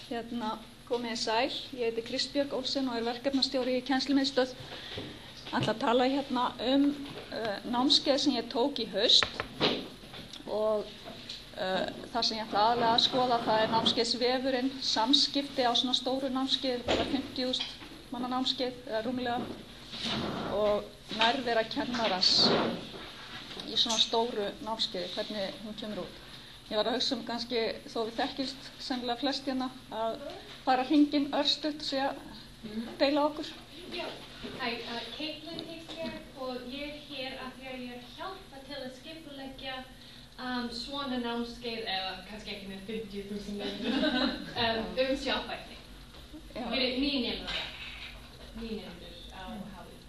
Komið sæl, ég heiti Kristbjörg Olsen og verkefnastjóri í kennslumiðstöð. Ætla að tala námskeið sem ég tók í haust og það sem ég ætla aðalega að skoða það námskeiðsvefurinn, samskipti á svona stóru námskeið, bara 50.000 manna námskeið eða rúmlega, og nærvera kennarans í svona stóru námskeiði, hvernig hún kemur út. Ég var að hugsa kannski, þó við þekkjumst sennilega flest hérna, að fara hringinn örstutt og segja, deila okkur. Já, Caitlin hér og ég hér af því að ég hjálpa til að skipuleggja svona námskeið, eða kannski ekki með 50.000 nemendur, sjálfbærni. Fyrir nýnemendur á Hafið.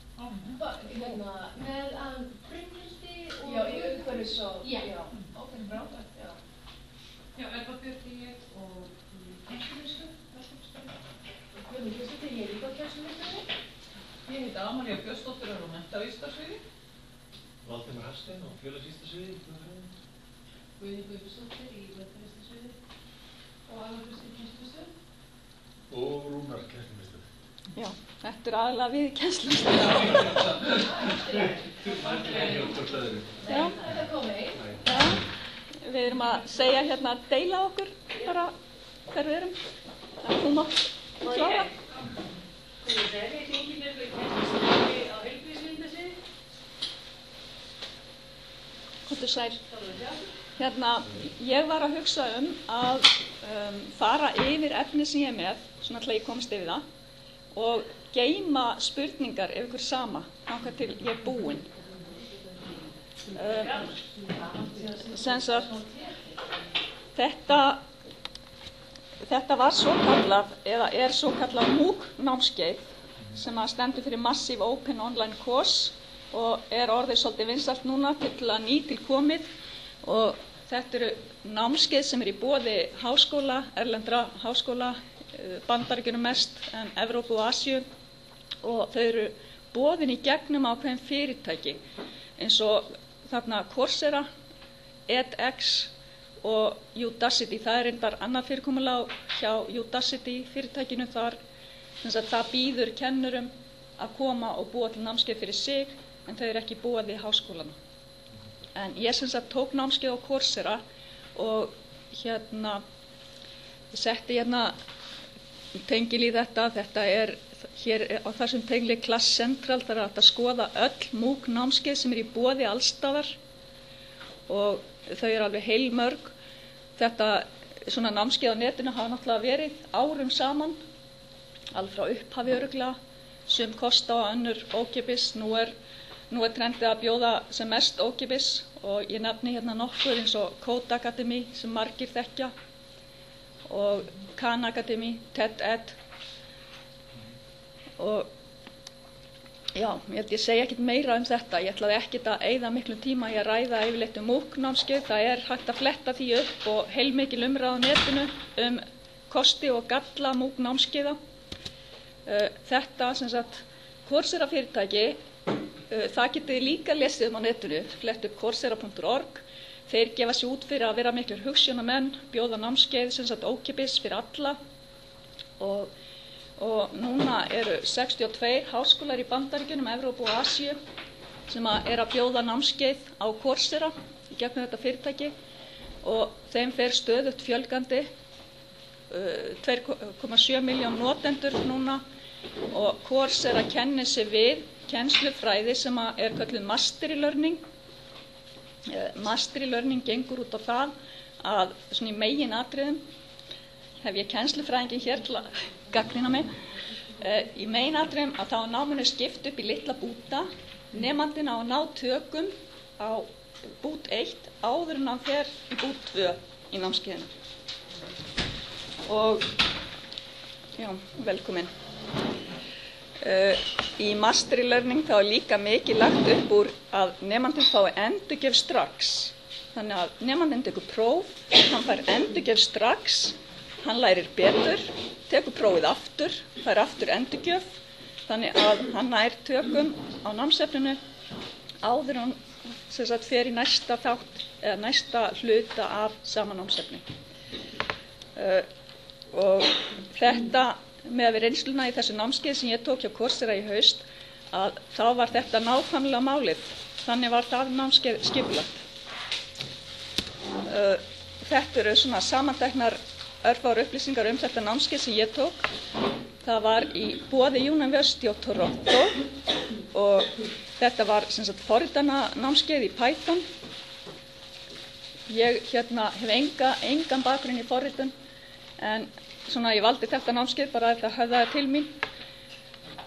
Með Brynhildi og... Já, í umhverfis og... Já. Ókei, frábært, já. Já, Björg ég og kennslumiðstöð, Ég er líka á kennslumiðstöðinni. Ég heiti Amalía Björnsdóttir og er á menntavísindarsviði. Valdimar Hafstein á félagsvísindasviði. Guðný Guðbjörnsdóttir í menntavísindarsviði og Anna Kristín kennslumiðstöð. Og Rúnar kennslumiðstöð. Já, þetta er aðalega við í kennslumiðstöð. Já. Það er komið. Já. Við erum að segja hérna að deila okkur bara hver við erum. Þú mátt klára. Ég heiti Ingibjörg kennslumiðstöð á heilbrigðisvísindasviði. Komdu sæl. Ég var að hugsa að fara yfir efni sem ég er með, svona til að ég komst yfir það, og geyma spurningar ef ykkur sama, þangað til ég er búin. Þetta var svokallað, eða er svokallað MOOC-námskeið sem að stendur fyrir Massive Open Online Course og er orðið svolítið vinsælt núna til að nýtilkomið, og þetta eru námskeið sem er í boði háskóla, erlendra háskóla, Bandaríkjunum mest en Evrópu og Asíu, og þau eru boðin í gegnum ákveðin fyrirtæki eins og þarna Coursera, edX og Udacity. Það er reyndar annað fyrirkomulag hjá Udacity fyrirtækinu þar, þannig að það býður kennurum að koma og búa til námskeið fyrir sig, en þau eru ekki búið við háskólana. En ég tók námskeið á Coursera og ég setti tengil í þetta er hér á þessum tengli Class Central, það er hægt að skoða öll MOOC námskeið sem er í boði allstaðar og þau eru alveg heilmörg. Þetta svona námskeið á netinu hafa náttúrulega verið árum saman, alveg frá upphafi örugglega, sum kosta og önnur ókeypis. Nú er trendið að bjóða sem mest ókeypis og ég nefni hérna nokkur eins og Code Academy sem margir þekkja og Khan Academy, TED-Ed, og já, ég segi ekkert meira þetta. Ég ætlaði ekkert að eyða miklum tíma í að ræða yfirleitt MOOC-námskeið. Það er hægt að fletta því upp og heilmikil umræða á netinu kosti og galla MOOC-námskeiða. Þetta Coursera fyrirtæki, það getið þið líka lesið á netinu, flett upp coursera.org. Þeir gefa sig út fyrir að vera miklir hugsjónamenn, bjóða námskeið ókeypis fyrir alla, og núna eru 62 háskólar í Bandaríkjunum, Evrópu og Asíu sem er að bjóða námskeið á Coursera í gegnum þetta fyrirtæki, og þeim fer stöðugt fjölgandi, 2,7 milljón notendur núna, og Coursera kennir sig við kennslufræði sem er kölluð Mastery Learning. Mastery Learning gengur út á það að svona í meginatriðum, hef ég kennslufræðingin hér til að gagnrýna mig, í meginatriðum að þá er náminu skipt upp í litla búta, nemandinn á að ná tökum á bút 1 áður en hann fer í bút 2 í námskeiðinu. Og já, velkomin. Í Mastery Learning þá er líka mikið lagt upp úr að nemandinn fái endurgjöf strax. Þannig að nemandinn tekur próf, hann fær endurgjöf strax, hann lærir betur, tekur prófið aftur, fær aftur endurgjöf, þannig að hann nær tökum á námsefninu áður en hann fer í næsta þátt eða næsta hluta af sama námsefni. Og þetta með við reynsluna í þessu námskeið sem ég tók hjá Coursera í haust, að þá var þetta nákvæmlega málið. Þannig var það námskeið skipulagt. Þetta eru svona samanteknar örfáar upplýsingar þetta námskeið sem ég tók. Það var í boði University of Toronto og þetta var sem sagt forritana námskeið í Python. Ég hef engan bakgrunn í forritun, en svona ég valdi þetta námskeið bara ef það höfðaði til mín.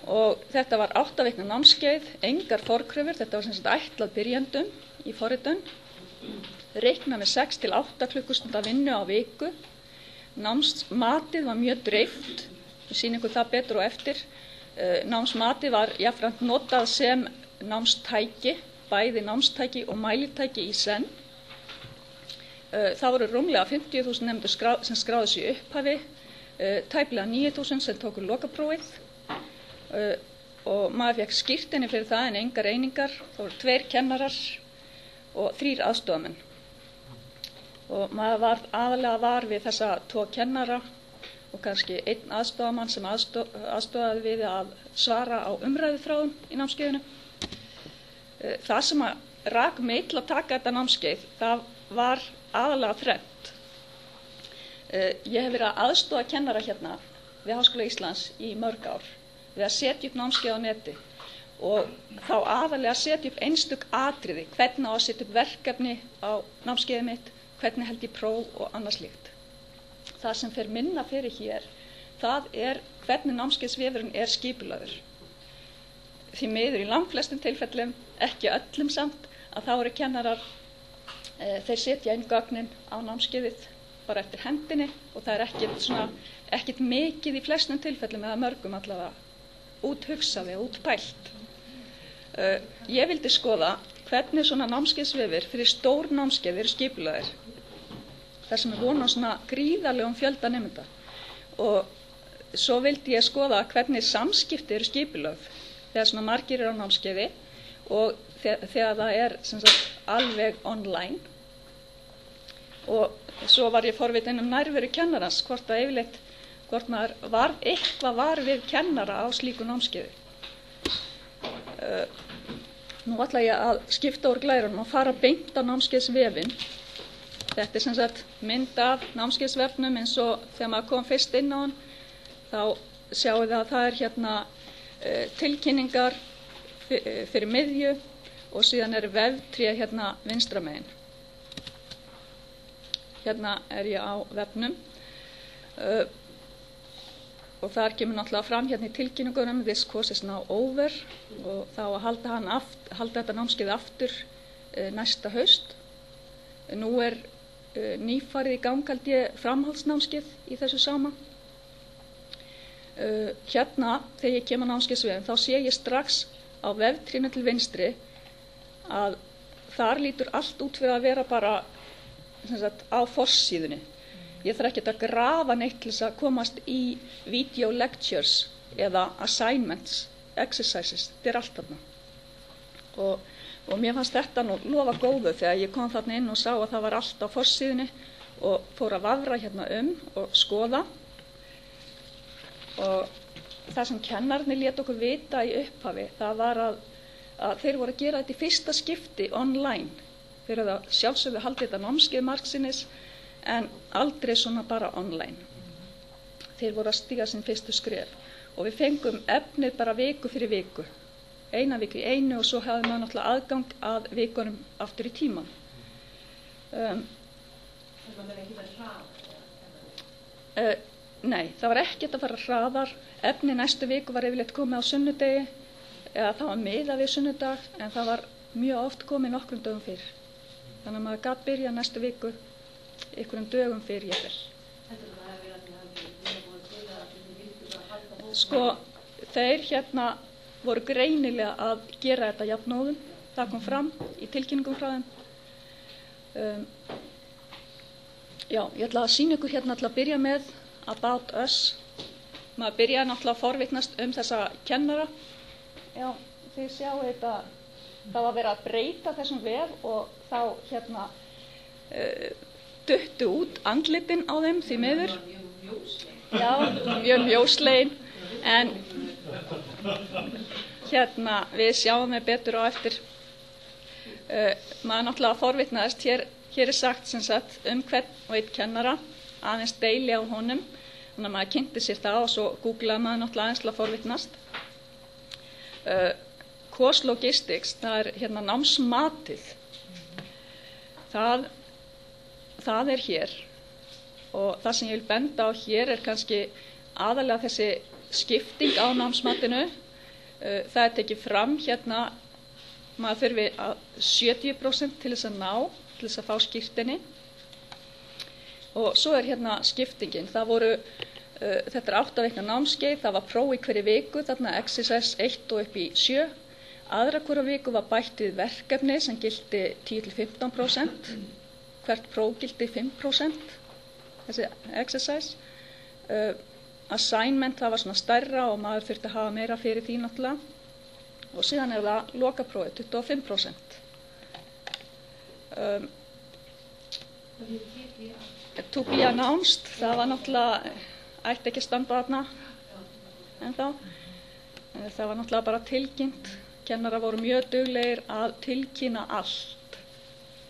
Og þetta var 8 vikna námskeið, engar forkröfur, þetta var sem sagt ætlað byrjendum í forritun. Reiknað með 6 til 8 klukkustunda vinnu á viku. Námsmatið var mjög dreift, ég sýni ykkur það betur og eftir. Námsmatið var jafnframt notað sem námstæki, bæði námstæki og mælitæki í senn. Það voru rúmlega 50.000 nemendur sem skráðu sig í upphafi, tæplega 9.000 sem tóku lokaprófið og maður fékk skírteini fyrir það en engar einingar. Það voru 2 kennarar og 3 aðstofamenn. Og maður var aðalega var við þessa 2 kennara og kannski 1 aðstofamann sem aðstofaði við að svara á umræðuþráðum í námskeiðinu. Það sem rak mig til að taka þetta námskeið, það var aðalega þrennt. Ég hef verið að aðstofa kennara hérna við Háskóla Íslands í mörg ár við að setja upp námskeið á neti og þá aðalega að setja upp einstök atriði, hvernig á að setja upp verkefni á námskeiðið mitt, hvernig held ég próf og annað slíkt. Það sem fer minna fyrir hér, það er hvernig námskeiðsvefurinn er skipulagður. Því miður í langflestum tilfellum, ekki öllum samt, að þá eru kennarar, þeir setja inn gögnin á námskeiðið bara eftir hendinni og það er ekkert mikið í flestum tilfellum eða mörgum allavega úthugsað eða útpælt. Ég vildi skoða hvernig svona námskeiðsvefir fyrir stór námskeið eru skipulagðir. Þar sem er von á svona gríðarlegum fjölda nemenda. Og svo vildi ég skoða hvernig samskipti eru skipulögð þegar svona margir eru á námskeiði og þegar það er sem sagt, alveg online. Og svo var ég forvitin nærveru kennarans, hvort maður var eitthvað við kennara á slíku námskeiði. Nú ætla ég að skipta úr glærunum og fara beint á námskeiðsvefinn. Þetta er sem sagt mynd af námskeiðsvefnum eins og þegar maður kom fyrst inn á hann, þá sjáum við að það er hérna tilkynningar fyrir miðju og síðan er veftré hérna vinstra megin. Hérna er ég á vefnum og þar kemur náttúrulega fram hérna í tilkynningunum this course is now over og þá að halda þetta námskeið aftur næsta haust. Nú er nýfarið í gang held ég framhaldsnámskeið í þessu sama. Hérna þegar ég kem á námskeiðsvefinn þá sé ég strax á veftrinu til vinstri að þar lítur allt út fyrir að vera bara sem sagt, á forsíðunni. Ég þarf ekki að grafa neitt til þess að komast í video lectures eða assignments, exercises, þetta er allt þarna. Og mér fannst þetta nú lofa góðu þegar ég kom þarna inn og sá að það var allt á forsíðunni og fór að vafra hérna og skoða. Og það sem kennararnir lét okkur vita í upphafi, það var að þeir voru að gera þetta í fyrsta skipti online. Þeir eru að sjálfsögðu haldið þetta námskeið margsinnis en aldrei svona bara online. Þeir voru að stíga sinn fyrstu skref og við fengum efnið bara viku fyrir viku. Eina viku í einu og svo hafði maður náttúrulega aðgang að vikunum aftur í tíman. Nei, það var ekkert að fara hraðar. Efni næstu viku var yfirleitt komið á sunnudegi eða það var miðað við sunnudag en það var mjög oft komið nokkrum dögum fyrr. Þannig að maður gat byrja næstu viku einhverjum dögum fyrr jafnvel. Sko, þeir hérna voru greinilega að gera þetta jafnóðum. Það kom fram í tilkynningum frá þeim. Já, ég ætla að sýna ykkur hérna til að byrja með About Us. Maður byrjaði náttúrulega að forvitnast þessa kennara. Já, þið sjáu þetta. Það var verið að breyta þessum vef og þá hérna duttu út andlitin á þeim því miður. Já, mjög mjóslegin, en við sjáum við betur á eftir. Maður náttúrulega forvitnaðist, hér sagt sem sagt hvern og einn kennara, aðeins deili á honum, þannig að maður kynnti sér það og svo googlaði maður náttúrulega aðeins til að forvitnast. Course Logistics, það námsmatið, það hér, og það sem ég vil benda á hér kannski aðalega þessi skipting á námsmatinu. Það tekið fram maður þurfi 70% til þess að ná, til þess að fá skírteini, og svo skiptingin. Það voru, þetta 8 vikna námskeið, það var próf í hverju viku, þarna exercise 1 og upp í 7. Aðra hverja viku var bætt við verkefni sem gildi 10-15%, hvert próf gildi 5%, þessi exercise. Assignment, það var svona stærra og maður þurfti að hafa meira fyrir því náttúrulega. Og síðan það lokaprófið, 25%. To be announced, það var náttúrulega, ætti ekki að standa þarna ennþá. Það var náttúrulega bara tilkynnt. Kennarar voru mjög duglegir að tilkynna allt.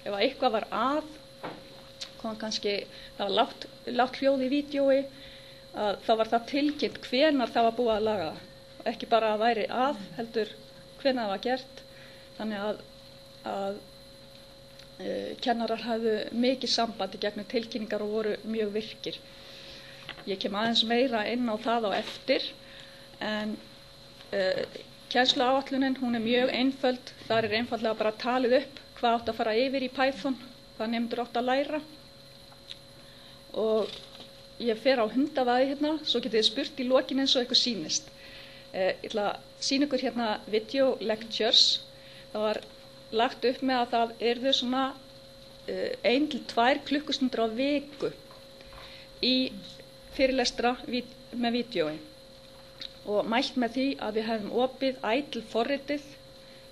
Ef eitthvað var kannski, það var lágt hljóð í vídeói, þá var það tilkynnt hvenær það var búið að laga það. Ekki bara að væri heldur hvenær það var gert. Þannig að kennarar hafðu mikið sambandi gegnum tilkynningar og voru mjög virkir. Ég kem aðeins meira inn á það á eftir, en kennsluáætlunin, hún mjög einföld. Þar einfaldlega bara talið upp hvað átt að fara yfir í Python, hvað nemendur átt að læra. Og ég fer á hundavaði svo getið þið spurt í lokin eins og eitthvað sýnist. Ég ætla að sýna ykkur video lectures. Það var lagt upp með að það yrðu svona 1-2 klukkustundir á viku í fyrirlestra með vídeói, og mælt með því að við hefum opið IDLE forritið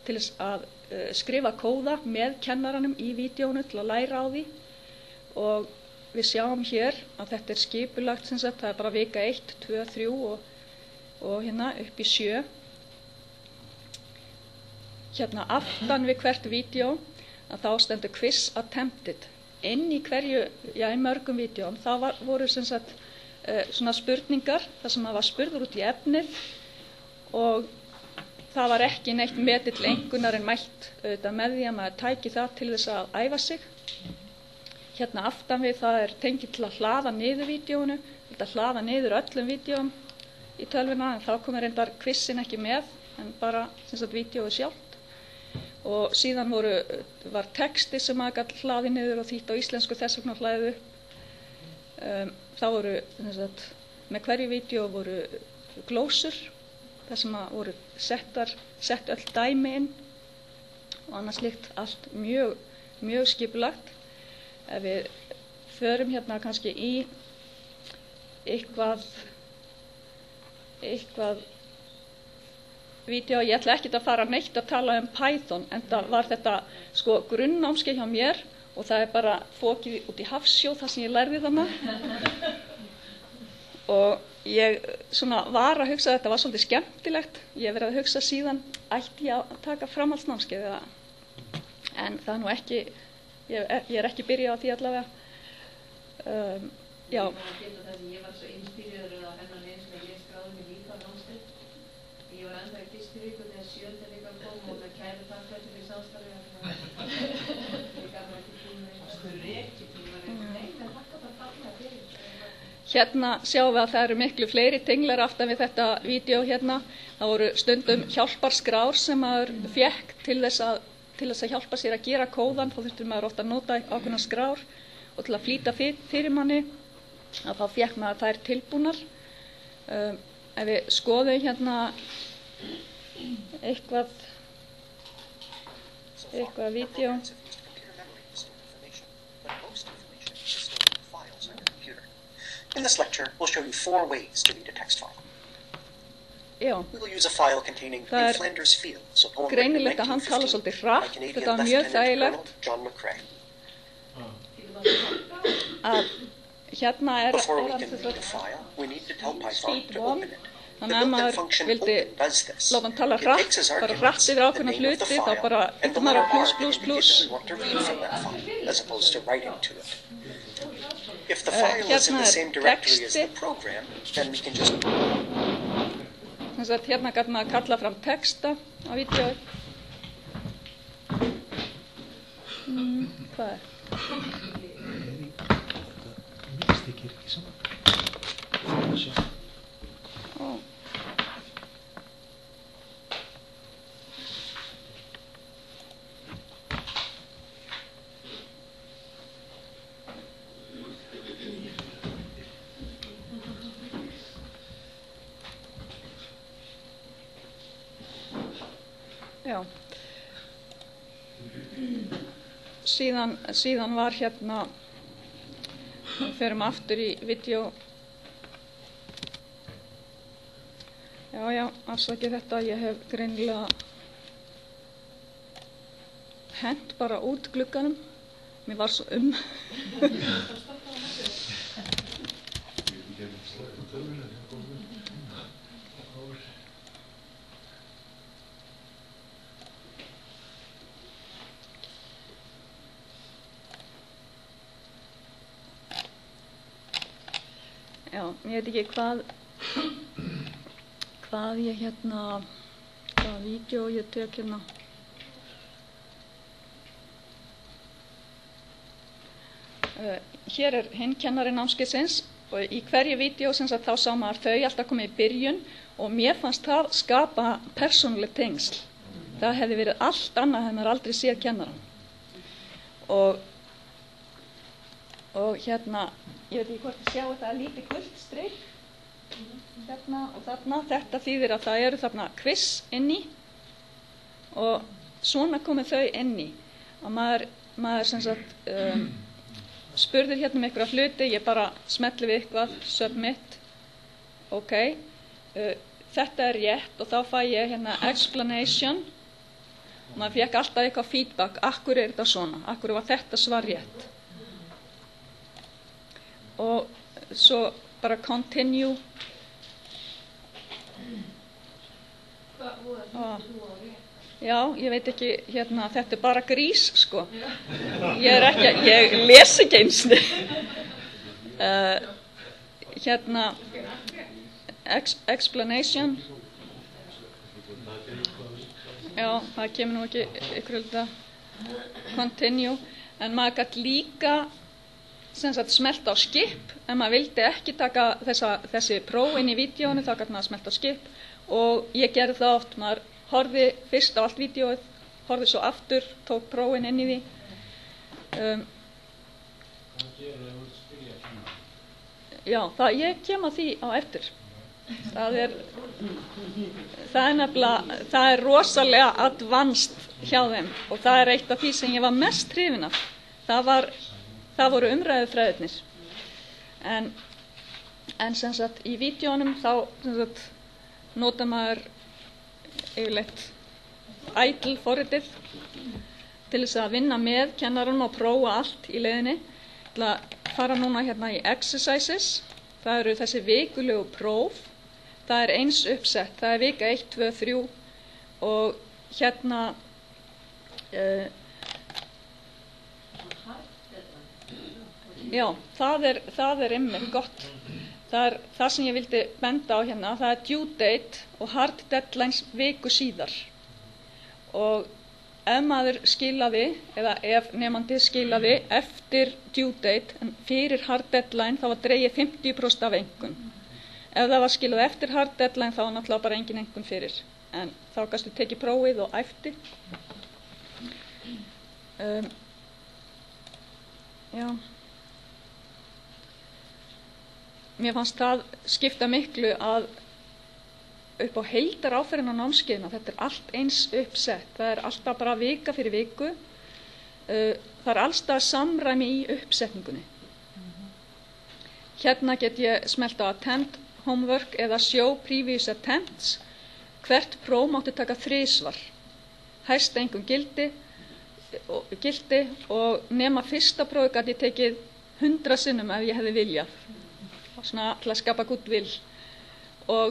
til þess að skrifa kóða með kennaranum í vídeónu til að læra á því. Og við sjáum hér að þetta skipulagt, sem sagt, það bara vika 1, 2, 3 og upp í 7. Aftan við hvert vídeó, að þá stendur quiz attempted. Inn í hverju, í mörgum vídeóm, voru sem sagt svona spurningar, þar sem maður var spurður út í efnið, og það var ekki neitt metið til einhverjar en mælt með því að maður tæki það til þess að æfa sig. Aftan við, það tengið til að hlaða niður vídeónu, til að hlaða niður öllum vídeóm í tölvuna, en þá komur reyndar quizin ekki með, en bara sem sagt vídeóið sjálft. Og síðan var texti sem maður gat hlaði niður og þýtt á íslensku, þess vegna hlaðið upp. Það voru, sem sagt, með hverju vídeó voru glósur, þar sem voru sett öll dæmi inn og annars slíkt, allt mjög skipulagt. Ef við förum kannski í eitthvað vídeó, ég ætla ekki að fara neitt að tala Python, en það var þetta grunnnámskeið hjá mér, og það bara fokið út í hafsjó þar sem ég lærði þarna. Og ég var að hugsa að þetta var svolítið skemmtilegt. Ég hef verið að hugsa síðan, ætti ég að taka framhaldsnámskeið, en það nú ekki, ég ekki byrjað á því allavega. Já. Ég var svo inspíreraður af hennan eins og ég skráði mig líka á námskeið. Ég var enda í fyrstu viku þegar 7. vikan kom, og það kæri þakklæti fyrir samstarfið. Ég gaf mér ekki tíma sjáum við að það eru miklu fleiri tenglar aftan við þetta vídeó Það voru stundum hjálparskrár sem maður fékk til þess að hjálpa sér að gera kóðan. Þá þurfti maður ofta að nota ákveðnar skrár, og til að flýta fyrir manni, að þá fékk maður þær tilbúnar. Ef við skoðum eitthvað vídeó. In this lecture, we'll show you 4 ways to read a text file. Já, We will use a file containing Það New Flanders Fields, a poem written in greinilegt að hann tala 1915 svolítið by hratt. Canadian Þetta var mjög Lieutenant Colonel þægilegt John McCrae. hérna Before we hann can sem read a sagt file, we need to tell Python speed to one. open it. The Þannig að ef built-in maður function vildi open does this. láta hann tala It hratt, takes as bara arguments hratt yfir the ákveðna name of the hluti, þá file bara and the ýtir maður á letter plus, R plus, that plus. indicates we want to read from that file, as opposed to writing to it. If the file is in Hérna the same directory as the texti. program, then we can just Þess að hérna gæti maður kalla fram texta á vídeóið. Hvað er? Ó. Já. Síðan var hérna, við ferum aftur í vídeó. Já, afsakið þetta, ég hef greinilega hent bara út glugganum. Mér var svo Já, ég veit ekki hvað ég hérna, hvaða vídeó ég tek hérna. Hér er hinn kennari námskeiðsins og í hverju vídeó sem sagt þá sá maður þau alltaf komið í byrjun og mér fannst það skapa persónuleg tengsl. Það hefði verið allt annað hefði maður aldrei séð kennaran. Og hérna, ég veit ekki hvort þið sjáu þetta lítið gult strik hérna og þarna. Þetta þýðir að það eru þarna quiz inni og svona komið þau inni. Og maður sem sagt spurður hérna um einhverja hluti, ég bara smelli við eitthvað, submit, ok. Þetta er rétt og þá fæ ég hérna explanation. Maður fékk alltaf eitthvað feedback, akkur er þetta svona, akkur var þetta svar rétt. Og svo bara continue. Já, ég veit ekki, hérna, þetta er bara grís, sko. Ég les ekki einsni. Hérna, explanation. Já, það kemur nú ekki ykkur hluta continue. En maður gæti líka sem sagt smelta á skip, ef maður vildi ekki taka þessi prófin í vídeóinu, þá gæti maður smelta á skip og ég gerði það oft, maður horfði fyrst á allt vídeóið, horfði svo aftur, tók prófin inn í því. Já, ég kem að því á eftir. Það er nefnilega, það er rosalega advanced hjá þeim og það er eitt af því sem ég var mest hrifin af. Það voru umræðufræðirnir. En sem sagt í vídeónum þá sem sagt nota maður yfirleitt idle forritið til þess að vinna með kennaranum og prófa allt í leiðinni. Ég ætla að fara núna hérna í exercises. Það eru þessi vikulegu próf. Það er eins uppsett. Það er vika 1, 2, 3 og hérna já, það er einmitt gott. Það sem ég vildi benda á hérna, það er due date og hard deadlines viku síðar. Og ef maður skilaði, eða ef nemandi skilaði eftir due date en fyrir hard deadline, þá var dregið 50% af einkunn. Ef það var skilað eftir hard deadline, þá var náttúrulega bara engin einkunn fyrir. En þá gastu tekið prófið og æfti. Já. Mér fannst það skipta miklu að upp á heildaráferðin á námskeiðina, þetta er allt eins uppsett, það er alltaf bara vika fyrir viku, það er allstað samræmi í uppsetningunni. Hérna get ég smelt á attempt, homework eða show previous attempts, hvert próf mátti taka 3 svar, hæsta einhver gildi og nema fyrsta prófi gat ég tekið 100 sinnum ef ég hefði viljað. Svona til að skapa goodwill. Og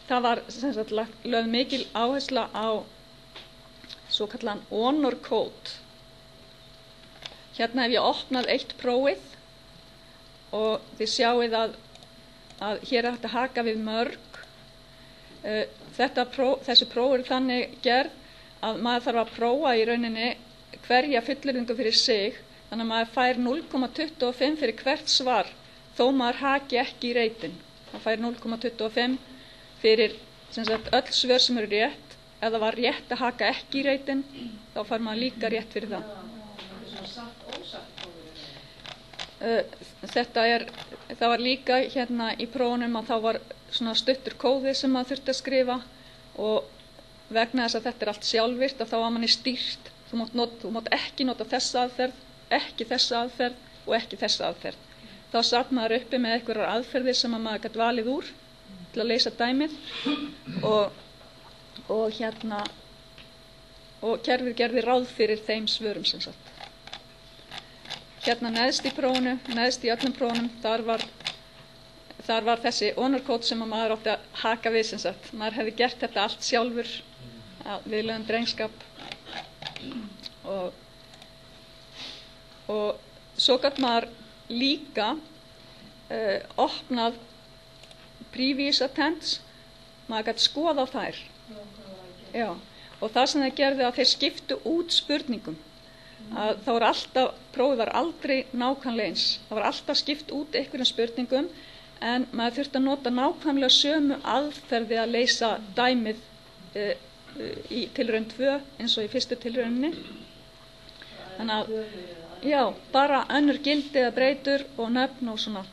það var sem sagt lögð mikil áhersla á svokallaðan honor code. Hérna hef ég opnað eitt prófið og þið sjáið að hér er hægt að haka við mörg. Þessi próf eru þannig gerð að maður þarf að prófa í rauninni hverja fullyrðingu fyrir sig, þannig að maður fær 0,25 fyrir hvert svar þó maður haki ekki í reitin. Það fær 0,25 fyrir sem sagt, öll svör sem eru rétt. Ef það var rétt að haka ekki í reitin, þá fær maður líka rétt fyrir það. Það var líka hérna í prófunum að þá var svona stuttur kóði sem maður þurfti að skrifa og vegna þess að þetta er allt sjálfvirkt að þá var manni stýrt. Þú mátt ekki nota þessa aðferð, ekki þessa aðferð og ekki þessa aðferð. Þá satt maður uppi með einhverjar aðferðir sem maður gæti valið úr til að leysa dæmið og kerfið gerði ráð fyrir þeim svörum sem sagt. Hérna neðst í prófunu, neðst í öllum prófunum, þar var þessi honor code sem maður átti að haka við sem sagt. Maður hefði gert þetta allt sjálfur við lögum drengskap og svo gat maður líka opnað previous attempts, maður gæti skoða á þær. Já, og það sem það gerði að þeir skiptu út spurningum. Að það voru alltaf, prófið var aldrei nákvæmlega eins. Það var alltaf skipt út einhverjum spurningum en maður þurfti að nota nákvæmlega sömu aðferði að leysa dæmið í tilraun 2 eins og í fyrstu tilrauninni. Þannig að, já, bara önnur gildi eða breytur og nöfn og svona.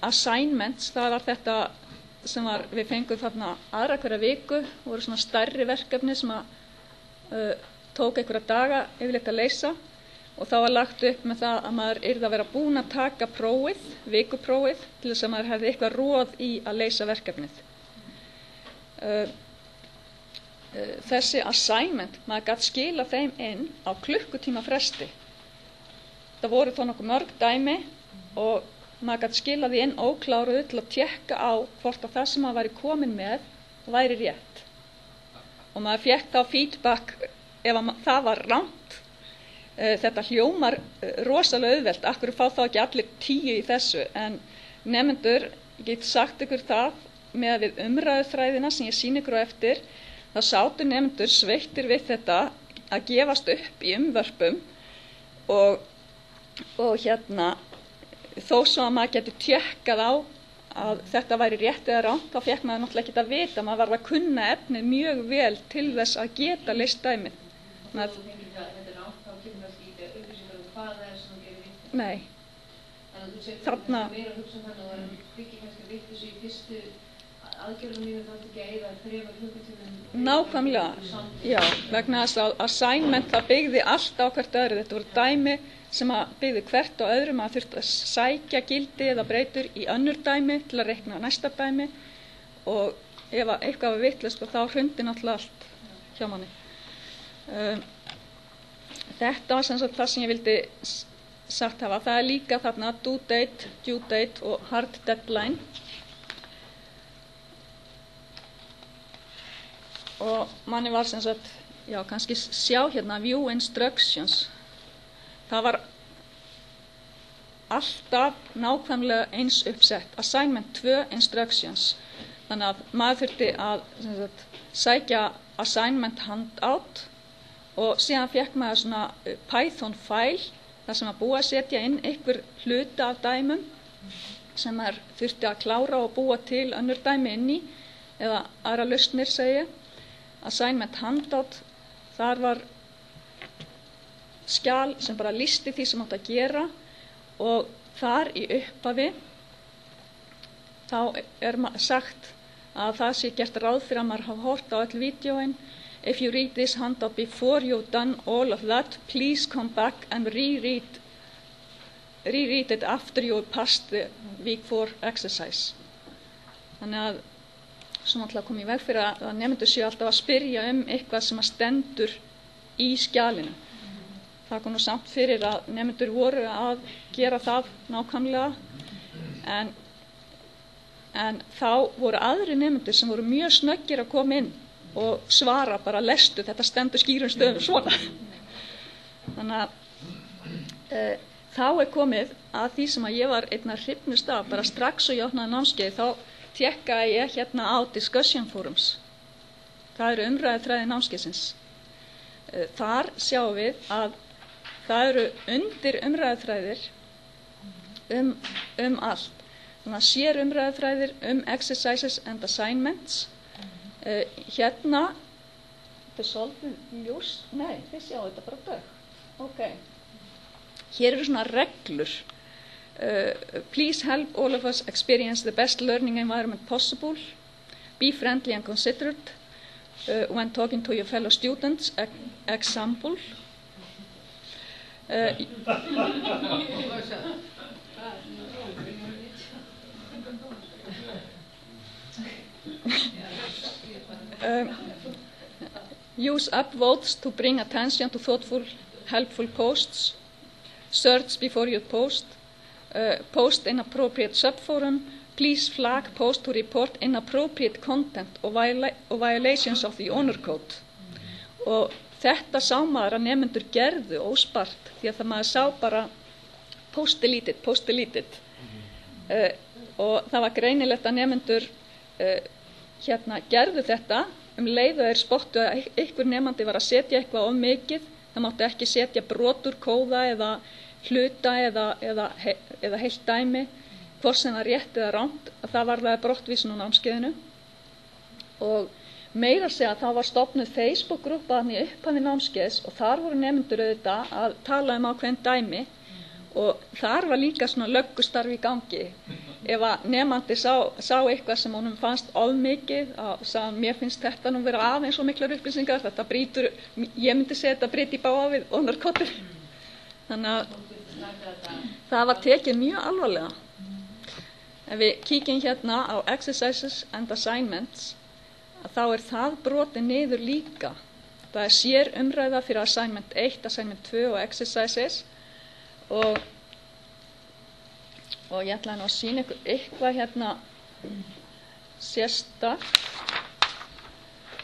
Assignments, það var þetta sem við fengum þarna aðra hverja viku, voru svona stærri verkefni sem tók einhverja daga yfirleitt að leysa og þá var lagt upp með það að maður yrði að vera búinn að taka prófið, vikuprófið, til þess að maður hefði eitthvað roð í að leysa verkefnið. Þessi assignment, maður gat skila þeim inn á klukkutíma fresti. Það voru þó nokkuð mörg dæmi og maður gat skila því inn ókláruðu til að tékka á hvort að það sem maður væri komin með væri rétt. Og maður fékk þá feedback ef það var rangt. Þetta hljómar rosalega auðvelt, af hverju fá þá ekki allir 10 í þessu, en nemendur, ég get sagt ykkur það, með við umræðuþræðina sem ég sýni ykkur á eftir, þá sátu nemendur sveittir við þetta að gefast upp í umvörpum og þó svo að maður getur tjekkað á að þetta væri rétt eða rangt, þá fékk maður náttúrulega ekki að vita, maður var að kunna efnið mjög vel til þess að geta leyst dæmið. Þú fengir þetta er rangt, þá kemur það skýta upplýsingar hvað það er sem þú gerir vitt. Nei. Þannig að þú setur meira að hugsa þannig að það byggir kannski vitt þessu í fyrstu aðgjörðum mínu þá ekki að eyða 3 klukkutímum. Nákvæmlega, já, vegna þess að assignment það byggði allt á hvert öðru, þetta voru dæmi sem að byggði hvert og öðrum að þurfti að sækja gildi eða breytur í önnur dæmi til að reikna næsta dæmi og ef eitthvað var vitlaust þá hrundi náttúrulega allt hjá manni. Þetta var sem sagt það sem ég vildi sagt hafa. Það er líka þarna due date og hard deadline og manni var sem sagt, já kannski sjá hérna view instructions. Það var alltaf nákvæmlega eins uppsett. Assignment 2 instructions. Þannig að maður þurfti að sagt, sækja assignment handout og síðan fekk maður svona Python file þar sem að búa að setja inn einhver hluta af dæmum sem maður þurfti að klára og búa til önnur dæmi inn í eða aðra lausnir segja. Assignment handout, þar var skjal sem bara listi því sem átt að gera og þar í upphafi þá er sagt að það sé gert ráð fyrir að maður hafa hort á öll vídeóin. If you read this handout before you've done all of that, please come back and reread it after you passed the week 4 exercise. Þannig að svo náttúrulega kom ég veg fyrir að nemendur séu alltaf að spyrja eitthvað sem að stendur í skjalinu. Það kom nú samt fyrir að nemendur voru að gera það nákvæmlega, en þá voru aðri nemendur sem voru mjög snöggir að koma inn og svara bara lestu, þetta stendur skýrum stöðum svona. Þannig að þá komið að því sem að ég var einna hrifnust af, bara strax og ég opnaði námskeið, þá tékkaði ég hérna á discussion forums. Það eru umræðufræði námskeiðsins. Þar sjáum við að það eru undir umræðufræðir allt. Þannig að sér umræðufræðir exercises and assignments. Hérna, þetta er svolítið ljóst, nei, þið sjáu þetta bara dögg. Ok. Hér eru svona reglur. Please help all of us experience the best learning environment possible. Be friendly and considerate when talking to your fellow students. Example. Use upvotes to bring attention to thoughtful, helpful posts. Search before you post. Post in appropriate subforum. Please flag post to report inappropriate content or violations of the honor code. Og þetta sá maður að nemendur gerðu óspart, því að það maður sá bara post deleted. Og það var greinilegt að nemendur gerðu þetta leið og þeir spottu að einhver nemandi var að setja eitthvað of mikið. Það mátti ekki setja brot úr kóða eða hluta eða heilt dæmi, hvort sem það rétt eða rangt, að það varðaði brottvísun á námskeiðinu. Og meira að segja að það var stofnuð Facebook-grúppa þarna í upphafi námskeiðs og þar voru nemendur auðvitað að tala ákveðin dæmi og þar var líka svona löggustarf í gangi. Ef að nemandi sá eitthvað sem honum fannst of mikið, að sagði mér finnst þetta nú vera aðeins svo miklar upplýsingar, þetta brýtur, ég myndi segja þetta brýti í bága við honor-kódið. Þannig að það var tekið mjög alvarlega. Ef við kíkjum hérna á exercises and assignments, þá það brotið niður líka. Það er sér umræða fyrir assignment 1, assignment 2 og exercises og ég ætlaði nú að sýna ykkur eitthvað hérna sérstakt.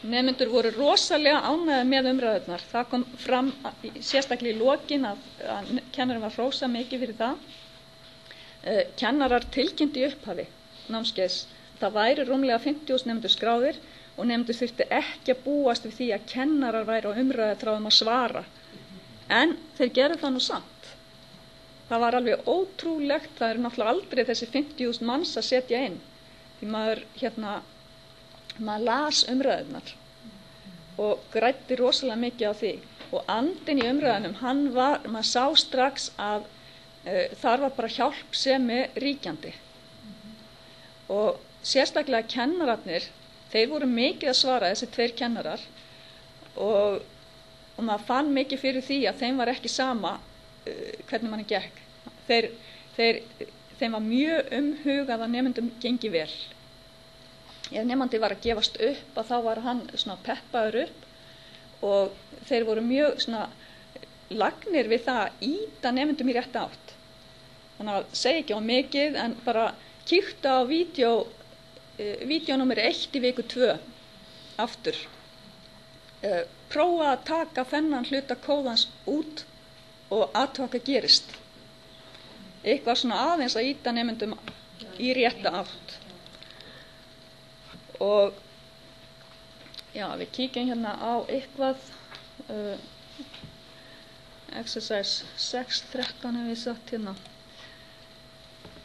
Nemendur voru rosalega ánægðir með umræðurnar. Það kom fram sérstaklega í lokin að kennarinn var hrósað mikið fyrir það. Kennarar tilkynntu í upphafi námskeiðs. Það væri rúmlega 50.000 nemendur skráðir og nemendur þurfti ekki að búast við því að kennarar væri á umræðuþráðum að svara. En þeir gerðu það nú samt. Það var alveg ótrúlegt, það eru náttúrulega aldrei þessi 50.000 manns að setja inn. Því maður las umræðurnar og græddi rosalega mikið á því. Og andinn í umræðunum, maður sá strax að þar var bara hjálpsemi ríkjandi. Og sérstaklega kennararnir, þeir voru mikið að svara, þessi 2 kennarar, og maður fann mikið fyrir því að þeim var ekki sama hvernig manni gekk. Þeim var mjög umhugað að nemendum gengi vel. Ef nemandi var að gefast upp, að þá var hann svona peppaður upp og þeir voru mjög svona lagnir við það að ýta nemendum í rétta átt. Þannig að segja ekki á mikið, en bara kíktu á vídeó númer 1 í viku 2 aftur. Prófa að taka þennan hluta kóðans út og athuga hvað gerist. Eitthvað svona aðeins að ýta nemendum í rétta átt. Og já, við kíkjum hérna á eitthvað exercise 6.13 hefur við satt hérna.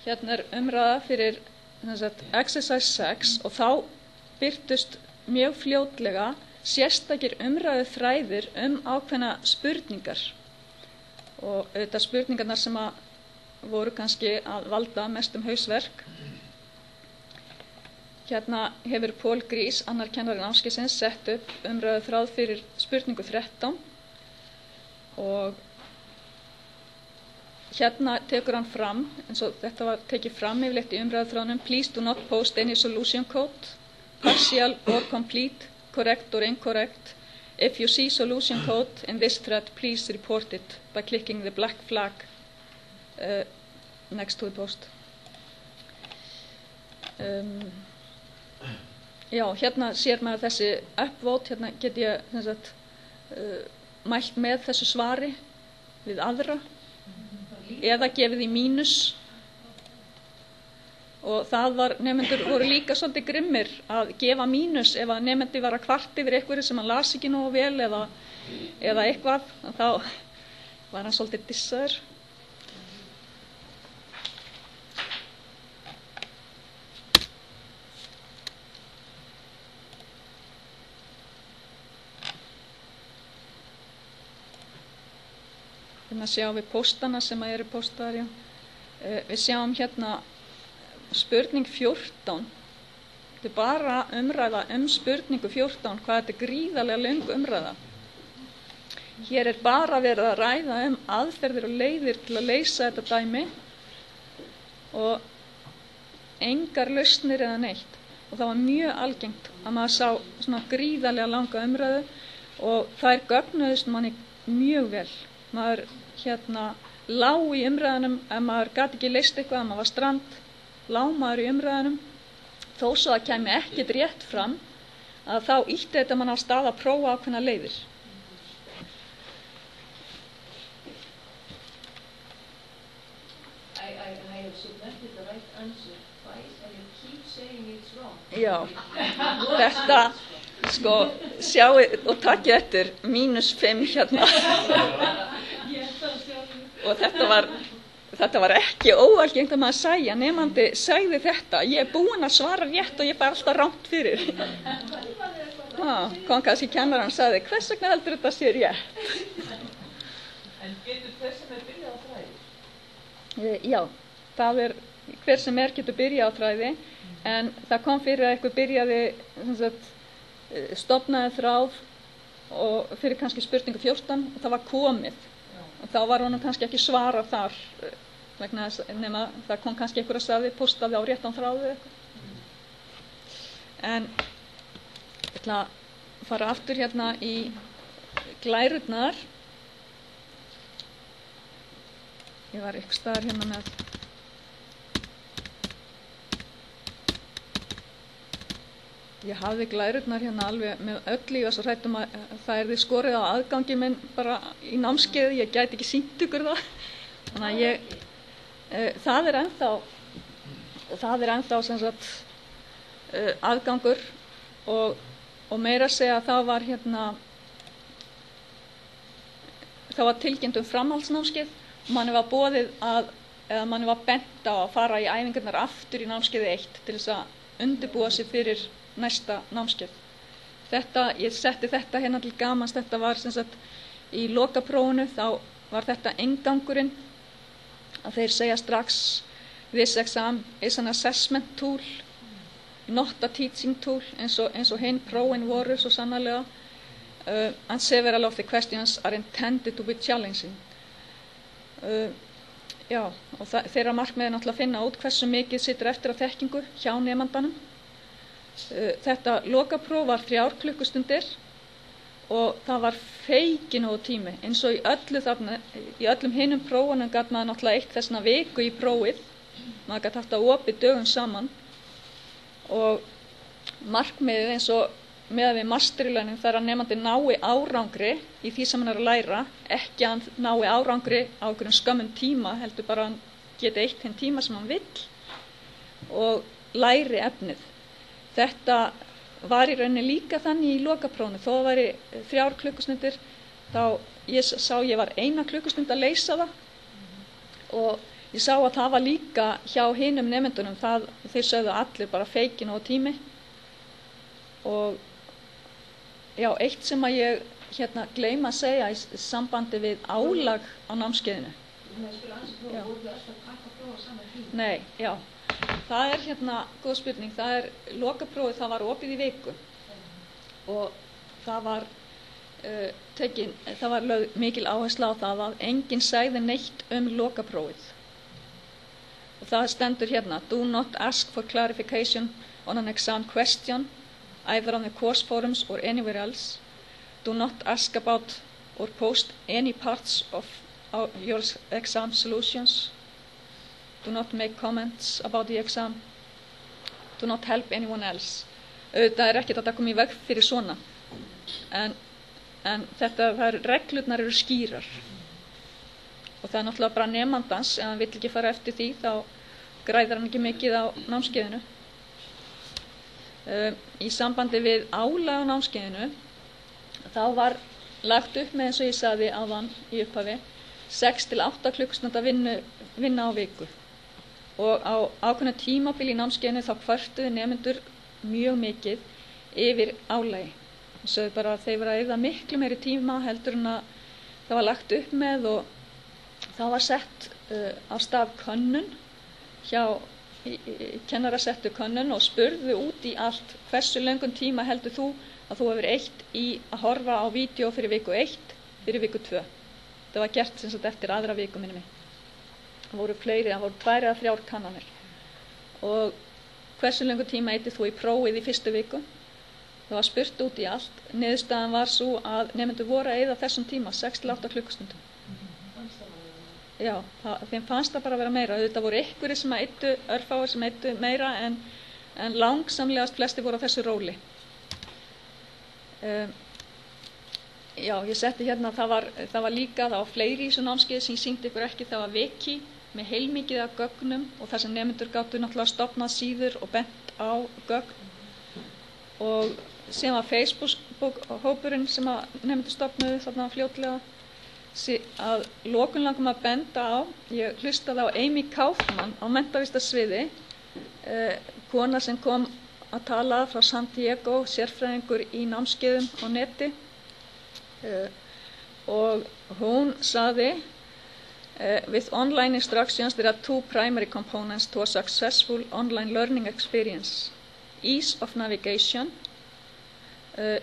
Hérna er umræða fyrir exercise 6 og þá birtust mjög fljótlega sérstakir umræðu þræðir ákveðna spurningar. Og auðvitað spurningarnar sem voru kannski að valda mestum hausverk. Hérna hefur Paul Gries, annar kennari námskeiðsins, sett upp umræðu þráð fyrir spurningu 13 og hérna tekur hann fram, eins og þetta var tekið fram yfirleitt í umræðu þráðnum: please do not post any solution code, partial or complete, correct or incorrect, If you see solution code in this thread, please report it by clicking the black flag next to the post. Já, hérna sér maður þessi upvote, hérna get ég mælt með þessu svari við aðra eða gefið í mínus. Og það var, nemendur voru líka svolítið grimmir að gefa mínus ef að nemendi var að kvarta yfir einhverju sem hann las ekki nógu vel eða eitthvað, þá var hann svolítið dissaður. Hérna sjáum við póstana sem eru póstaðar, já. Við sjáum hérna spurning 14. Þetta bara umræða spurningu 14, hvað þetta gríðarlega löng umræða. Hér bara verið að ræða aðferðir og leiðir til að leysa þetta dæmi og engar lausnir eða neitt. Og það var mjög algengt að maður sá svona gríðarlega langa umræðu og þær gögnuðust manni mjög vel. Maður lá í umræðunum ef maður gat ekki leyst eitthvað, ef maður var strand, lá maður í umræðunum, þó svo að kæmi ekkert rétt fram, að þá ýtti þetta mann á stað að prófa ákveðnar leiðir. I have submitted the right answer twice and you keep saying it's wrong. Já, þetta, sko, sjáu og takið eftir, -5 hérna. Og þetta var ekki óalgengt að maður sæja, nemandi sagði þetta, ég búin að svara rétt og ég bara alltaf rangt fyrir. Kom kannski kennarann og sagði, hvers vegna heldur þetta sé rétt? En getur hver sem byrjað á þræði? Já, það hver sem getur byrjað á þræði, en það kom fyrir að eitthvað byrjaði, stofnaði þráð og fyrir kannski spurningu 14 og það var komið. Og þá var honum kannski ekki svara þar, vegna þess nema það kom kannski einhver að sagði, postaði á réttan þráðu eitthvað. En ég ætla að fara aftur hérna í glærurnar. Ég var ykkur staðar hérna með Ég hafði glærurnar hérna alveg með öll í og svo hrættum að það yrði skorið á aðgangi minn bara í námskeiði, ég gæti ekki sýnt ykkur það. Þannig að það er ennþá sem sagt aðgangur og meira að segja að það var tilkynnt framhaldsnámskeið og manni var boðið eða manni var bent á að fara í æfingarnar aftur í námskeiði 1 til þess að undirbúa sig fyrir næsta námskeið. Ég setti þetta hérna til gamans, þetta var sem sagt í lokaprófinu, þá var þetta inngangurinn að þeir segja strax this exam is an assessment tool, not a teaching tool, eins og hinn prófin voru svo sannarlega, and several of the questions are intended to be challenging. Já, og þeirra markmiði náttúrulega að finna út hversu mikið situr eftir á þekkingu hjá nemandanum. Þetta lokapróf var 3 klukkustundir og það var feikin og tími, eins og í öllum hinum prófunum gat maður náttúrulega eitt þessna viku í prófið, maður gat haft það opið dögum saman og markmiðið eins og með við masterilögnin þar að nemandi nái árangri í því sem hann að læra, ekki að hann nái árangri á einhverjum skömmum tíma, heldur bara að hann geti eitt hinn tíma sem hann vill og læri efnið. Þetta var í rauninni líka þannig í lokaprófinu, þó það væri 3 klukkustundir, þá ég var 1 klukkustund að leysa það og ég sá að það var líka hjá hinum nemendunum, þeir sögðu allir bara feikin og tími. Og já, eitt sem að ég gleyma að segja í sambandi við álag á námskeiðinu. Nei, já. Það góð spurning, lokaprófið, það var opið í viku og það var lögð mikil áhersla á það að enginn segði neitt lokaprófið. Og það stendur hérna, do not ask for clarification on an exam question, either on the course forums or anywhere else. Do not ask about or post any parts of your exam solutions. Do not make comments about the exam. Do not help anyone else. Auðvitað ekkert að koma í veg fyrir svona. En reglurnar eru skýrar. Og það náttúrulega bara nemandans, ef hann vill ekki fara eftir því, þá græðir hann ekki mikið á námskeiðinu. Í sambandi við álag á námskeiðinu, þá var lagt upp með, eins og ég sagði áðan í upphafi, 6 til 8 klukkustunda vinna á viku. Og á ákveðnu tímabili í námskeiðinu þá kvörtuðu nemendur mjög mikið yfir álagi. Og sögðu bara að þeir voru að eyða miklu meiri tíma heldur en að það var lagt upp með, og þá var sett á stað könnun kennara settu könnun og spurðu út í allt, hversu löngum tíma heldur þú að þú hefur eytt í að horfa á vídeo fyrir viku 1, fyrir viku 2. Það var gert sem sagt eftir aðra viku minni mig. Það voru 2 eða 3 kannanir. Og hversu löngum tíma eyttir þú í prófið í fyrstu viku? Það var spurt út í allt. Niðurstaðan var svo að nemendur voru að eyða þessum tíma 6 til 8 klukkustundum. Já, þeim fannst það bara að vera meira. Þetta voru einhverjir sem eyddu, örfáir sem eyddu meira, en langsamlegast flestir voru á þessu róli. Já, ég setti hérna, það var líka, það var fleiri í þessu námskeiði sem ég sýndi ykkur ekki, það var Viki með heilmikið af gögnum og þar sem nemendur gátu náttúrulega stofnað síður og bent á gögn. Og sem var Facebook-hópurinn sem að nemendur stofnuðu þarna fljótlega. Að lokum langum að benda á, ég hlustaði á Amy Kaufman á menntavísindasviði, kona sem kom að tala frá San Diego, sérfræðingur í námskeiðum á neti, og hún sagði, with online instructions there are 2 primary components to a successful online learning experience: ease of navigation,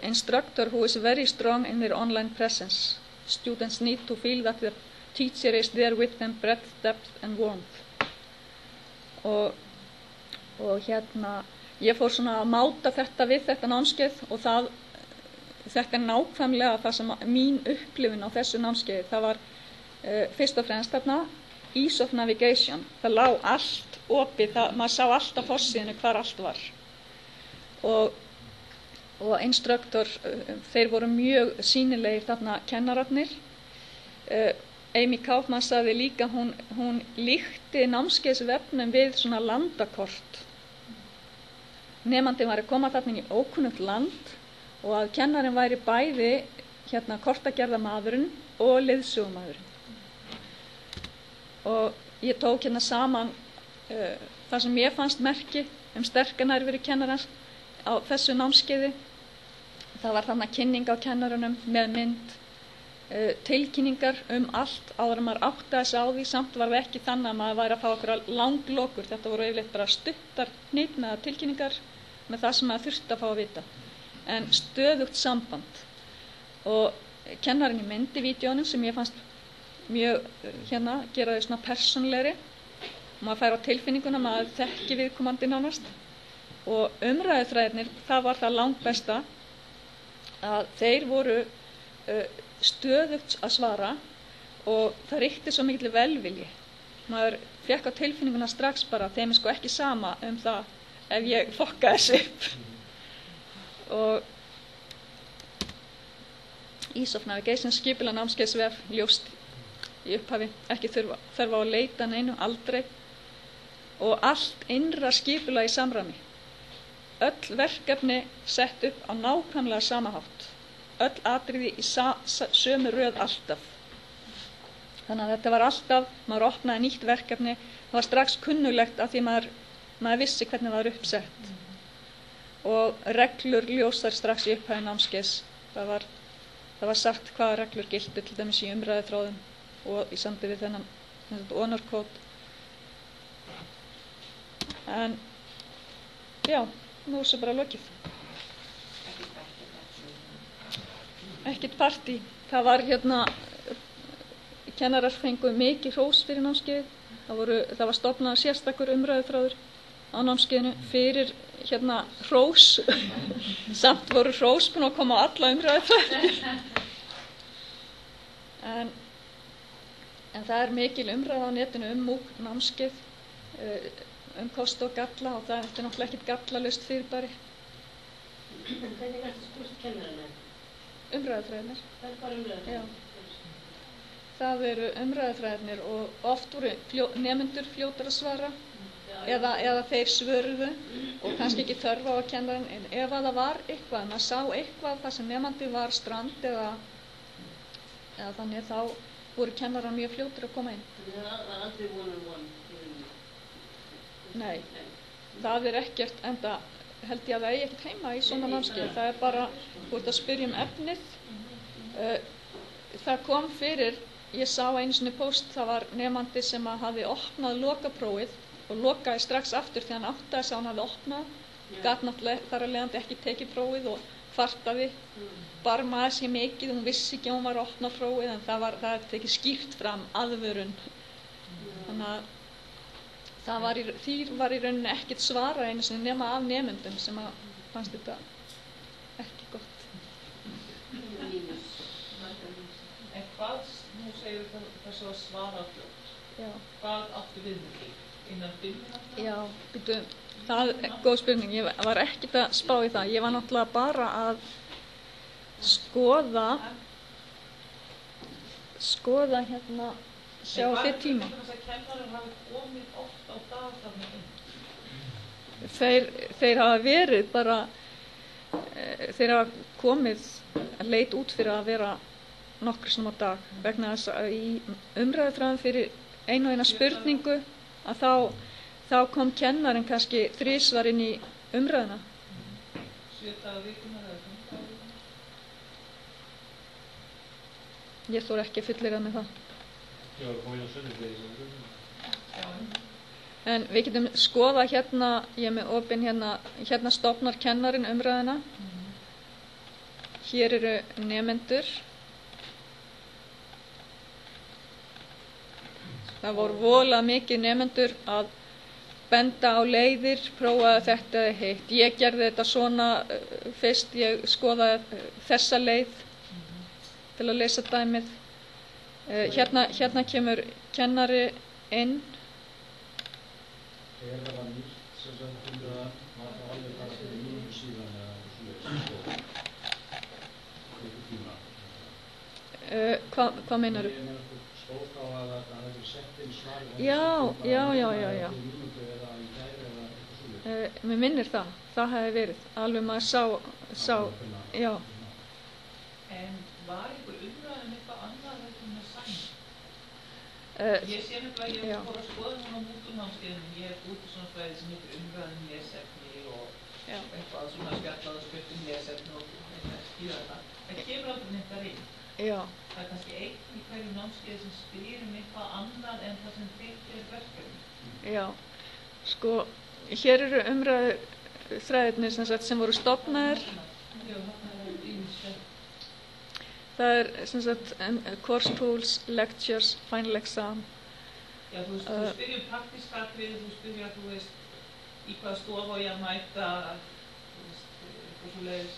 instructor who is very strong in their online presence. Students need to feel that the teacher is there with them, breadth, depth and warmth. Og hérna, ég fór svona að máta þetta við þetta námskeið og þetta nákvæmlega það sem mín upplifun á þessu námskeiði. Það var fyrst og fremst þarna ease of navigation. Það lá allt opið, maður sá allt á forsíðunni hvar allt var. Og instruktor, þeir voru mjög sýnilegir þarna kennararnir. Amy Kaufman sagði líka, hún líkti námskeiðsvefnum við svona landakort. Nemandinn var að koma þarna inn í ókunnugt land og að kennarinn væri bæði kortagerðarmaðurinn og leiðsögumaðurinn. Og ég tók hérna saman það sem ég fannst merki sterka nærveru kennarans á þessu námskeiði. Það var þarna kynning á kennarunum með mynd, tilkynningar allt áður en maður áttaði sig á því. Samt var það ekki þannig að maður væri að fá okkur langlokur. Þetta voru yfirleitt bara stuttar hnitmiðaðar tilkynningar með það sem maður þurfti að fá að vita. En stöðugt samband. Og kennarinn í mynd í vídeónum sem ég fannst mjög gera þau svona persónulegri. Maður fær á tilfinninguna, maður þekki viðkomandi nánast. Og umræðuþræðirnir, það var það langbesta að þeir voru stöðugt að svara og það ríkti svo mikil velvilji. Maður fékk á tilfinninguna strax bara, þeim er sko ekki sama það ef ég fokka þessu upp. Og Ease of Navigation, skipulag námskeiðsvef, ljóst í upphafi, ekki þurfa á að leita neinu, aldrei. Og allt innra skipulag í samræmi. Öll verkefni sett upp á nákvæmlega sama hátt. Öll atriði í sömu röð alltaf. Þannig að þetta var alltaf, maður opnaði nýtt verkefni, það var strax kunnulegt af því maður vissi hvernig það var uppsett. Og reglur ljósar strax í upphæði námskeiðs. Það var sagt hvaða reglur giltu, til dæmis í umræðuþráðum og í sambandi við þennan honor-kód. En já, nú er svo bara lokið. Ekkert partí. Það var kennarar fengu mikið hrós fyrir námskeið. Það var stofnað sérstakur umræðuþráður á námskeiðinu fyrir hérna hrós. Samt voru hrós búin að koma á alla umræðufræði. En það er mikil umræða á netinu MOOC námskeið, kosti og galla, og það er náttúrulega ekkert gallalaust fyrirbæri. En hvernig er þetta spurt kennarinn? Umræðufræðinir. Það er bara umræðufræðinir? Já. Það eru umræðufræðinir og oft voru nemendur fljótar að svara eða þeir svöruðu og kannski ekki þörf á að kennarinn, en ef að það var eitthvað, maður sá eitthvað þar sem nemandi var strand eða þannig, þá voru kennarar mjög fljótir að koma inn. Það var aldrei one-on-one? Nei, það er ekkert, enda held ég að það eigi ekkert heima í svona námskeið. Það er bara, þú ert að spyrja um efnið. Það kom fyrir, ég sá einu sinni post, það var nemandi sem hafði opnað lokaprófið og lokaði strax aftur því hann áttaði sig að hann hafði opnað, gat náttúrulega þar að leiðandi ekki tekið prófið og kvartaði, barmaði sér mikið, hún vissi ekki að hún var að opna prófið, en það er tekið skýrt fram aðvörun. Þannig að því var í rauninni ekkert svara einu sinni nema af nemendum sem að fannst þetta ekki gott. En hvað, nú segir þessu að svara fljótt, hvað áttu við með því? Innan 5 minútna? Já, það er góð spurning, ég var ekkert að spá í það, ég var náttúrulega bara að skoða hérna, sjá þitt tíma. En hvað er þetta að kennarar hafi komið oft á dag þarna inn? Þeir hafa verið bara, þeir hafa komið að leit út fyrir að vera nokkru sinnum á dag, vegna þess að í umræðufræðum fyrir einu og eina spurningu að þá kom kennarinn kannski 3 svar inn í umræðuna. 7 daga vikunar eða 5 daga vikunar? Ég þori ekki að fullyrða með það. Já, komið á sunnudegi. En við getum skoðað hérna, ég er með opinn hérna stofnar kennarinn umræðuna. Hér eru nemendur. Það voru voðalega mikið nemendur að benda á leiðir, prófaði þetta eða hitt. Ég gerði þetta svona fyrst, ég skoðaði þessa leið til að lesa dæmið. Hérna kemur kennari inn. Það var nýtt sem sagt að var það alveg bara fyrir mjög síðan eða Hvað meinar þú? Stóð þá að það hefur sett inn svar. Já. Mér minnir það hefði verið. Alveg maður sá, já. En var einhver umræðan eitthvað annað heldur en að sæna? Ég sé nefnilega, ég fór að skoða núna á múturnámskeiðinu. Ég hef út í svona fræði sem heitir umræðan lesefni og eitthvað svona spjallað og spurt lesefni og eitthvað skýra það. Það kemur aldrei neitt þar inn. Já. Það er kannski einn í hverju námskeið sem spyr eitthvað annað en það sem tengt verkefni. Já, sko, hér eru umræðufræðirnir sem voru stofnaðir. Það er sem sagt course pools, lectures, final exam. Já, þú spyrir praktísk atriði, þú spyrir að þú veist í hvaða stofu á ég að mæta, þú veist, eitthvað svo leiðis.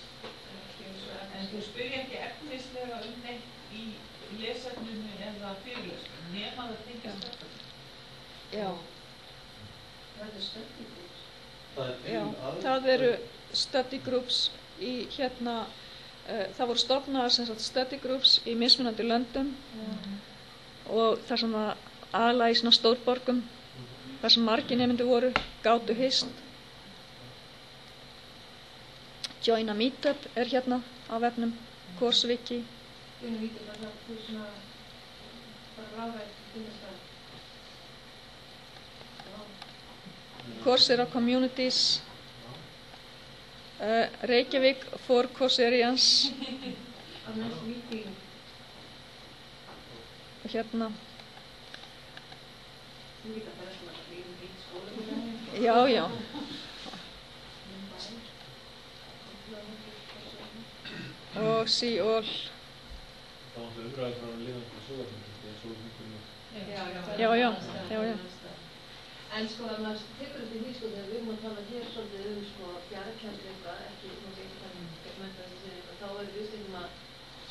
En þú spyrir ekki efnislega neitt í lesefninu eða fyrirlesnum, nema það tengist þetta. Já. Það er study groups. Já, það eru study groups í hérna, það voru stofnaðar sem sagt study groups í mismunandi löndum og þar sem það aðallega í svona stórborgum, þar sem margir nemendur voru, gátu hist. Join a Meetup er hérna á vefnum, Coursewiki. Join a Meetup, þannig að þú svona bara ráðvægt finnast það. Coursera Communities, Reykjavík for Courserians. Að næst meeting. Og hérna. Þú líka bara svona í skóla. Já. Og See All. Það var umræðið frá lifandi sólarhringur, eða sólarhringurinn. Já. En sko, ef maður tekur þetta í því, sko, þegar við erum að tala hér svolítið sko, fjarkennslu eitthvað, ekki mennta þessi eitthvað, þá við stundum að